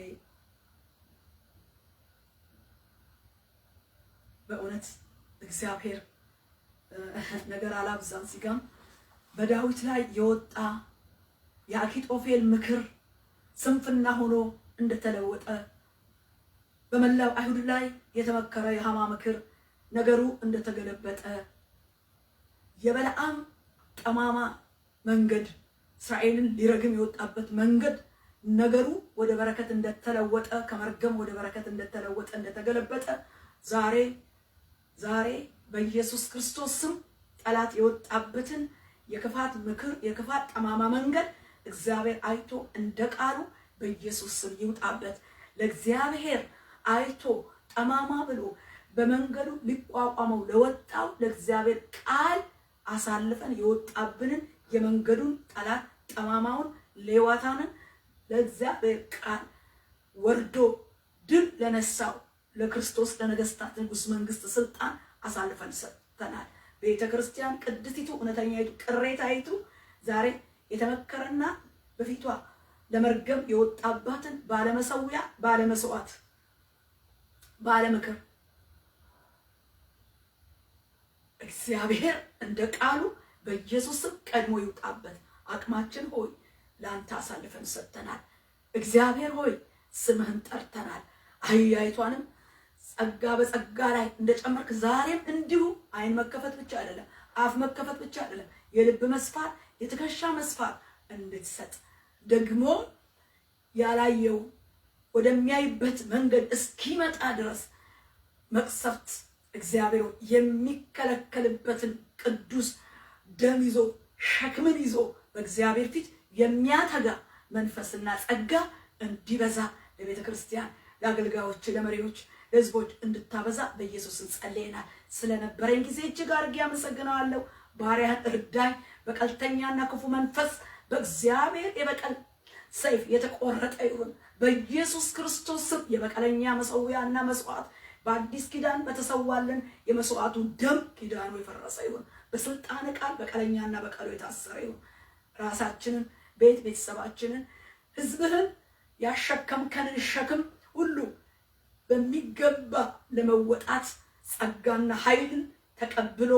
በእውነት እግዚአብሔር ነገር አላብዛም። ሲጋም በዳዊት ላይ የወጣ የአኪጦፌል ምክር ስንፍና ሆኖ እንደተለወጠ በመላው አይሁድ ላይ የተመከረ የሐማ ምክር ነገሩ እንደተገለበጠ የበለዓም ጠማማ መንገድ እስራኤልን ሊረግም የወጣበት መንገድ ነገሩ ወደ በረከት እንደተለወጠ ከመርገም ወደ በረከት እንደተለወጠ እንደተገለበጠ ዛሬ በኢየሱስ ክርስቶስ ስም ጠላት የወጣበትን የክፋት ምክር የክፋት ጠማማ መንገድ እግዚአብሔር አይቶ እንደቃሉ በኢየሱስ ስም ይውጣበት። ለእግዚአብሔር አይቶ ጠማማ ብሎ በመንገዱ ሊቋቋመው ለወጣው ለእግዚአብሔር ቃል አሳልፈን የወጣብንን የመንገዱን ጠላት ጠማማውን ሌዋታንን ለእግዚአብሔር ቃል ወርዶ ድል ለነሳው ለክርስቶስ ለነገስታት ንጉስ መንግስት ስልጣን አሳልፈን ሰጥተናል። ቤተ ክርስቲያን ቅድስቲቱ እውነተኛይቱ ቅሬታይቱ ዛሬ የተመከረና በፊቷ ለመርገም የወጣባትን ባለመሰዊያ ባለመስዋዕት ባለምክር እግዚአብሔር እንደ ቃሉ በኢየሱስ ቀድሞ ይውጣበት። አቅማችን ሆይ ላንተ አሳልፈን ሰጥተናል። እግዚአብሔር ሆይ ስምህን ጠርተናል። አህያይቷንም ጸጋ በጸጋ ላይ እንደጨመርክ ዛሬም እንዲሁ አይን መከፈት ብቻ አይደለም፣ አፍ መከፈት ብቻ አይደለም፣ የልብ መስፋት የትከሻ መስፋት እንድትሰጥ ደግሞ ያላየው ወደሚያይበት መንገድ እስኪመጣ ድረስ መቅሰፍት እግዚአብሔር የሚከለከልበትን ቅዱስ ደም ይዞ ሸክምን ይዞ በእግዚአብሔር ፊት የሚያተጋ መንፈስና ጸጋ እንዲበዛ ለቤተ ክርስቲያን ለአገልጋዮች ለመሪዎች ለሕዝቦች እንድታበዛ በኢየሱስ ጸልየናል። ስለነበረን ጊዜ እጅግ አድርጌ አመሰግናለሁ። ባሪያህን እርዳኝ። በቀልተኛና ክፉ መንፈስ በእግዚአብሔር የበቀል ሰይፍ የተቆረጠ ይሁን በኢየሱስ ክርስቶስ ስም። የበቀለኛ መሰዊያና መስዋዕት በአዲስ ኪዳን በተሰዋልን የመስዋዕቱ ደም ኪዳኑ የፈረሰ ይሁን። በስልጣን ቃል በቀለኛና በቀሉ የታሰረ ይሁን። ራሳችንን ቤተሰባችንን ሕዝብህን ያሸከምከንን ሸክም ሁሉ በሚገባ ለመወጣት ጸጋና ኃይልን ተቀብሎ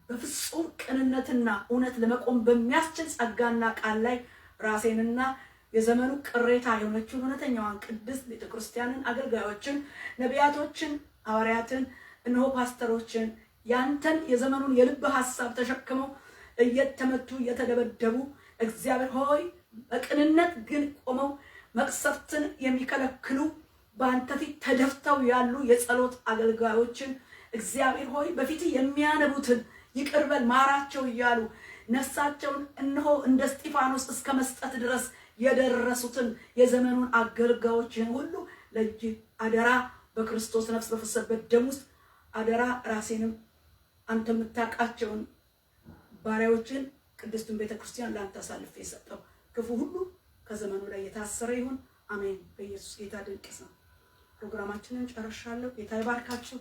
በፍጹም ቅንነትና እውነት ለመቆም በሚያስችል ጸጋና ቃል ላይ ራሴንና የዘመኑ ቅሬታ የሆነችውን እውነተኛዋን ቅድስት ቤተክርስቲያንን አገልጋዮችን፣ ነቢያቶችን፣ ሐዋርያትን፣ እነሆ ፓስተሮችን፣ ያንተን የዘመኑን የልብ ሐሳብ ተሸክመው እየተመቱ እየተደበደቡ እግዚአብሔር ሆይ በቅንነት ግን ቆመው መቅሰፍትን የሚከለክሉ በአንተ ፊት ተደፍተው ያሉ የጸሎት አገልጋዮችን እግዚአብሔር ሆይ በፊት የሚያነቡትን ይቅርበል ማራቸው እያሉ ነፍሳቸውን እነሆ እንደ እስጢፋኖስ እስከ መስጠት ድረስ የደረሱትን የዘመኑን አገልጋዮችን ሁሉ ለእጅ አደራ በክርስቶስ ነፍስ በፈሰሰበት ደም ውስጥ አደራ ራሴንም አንተ የምታውቃቸውን ባሪያዎችን ቅድስቱን ቤተክርስቲያን ለአንተ አሳልፌ የሰጠው ክፉ ሁሉ ከዘመኑ ላይ የታሰረ ይሁን። አሜን። በኢየሱስ ጌታ ድንቅ ስም ፕሮግራማችንን ጨርሻለሁ። ጌታ ይባርካችሁ።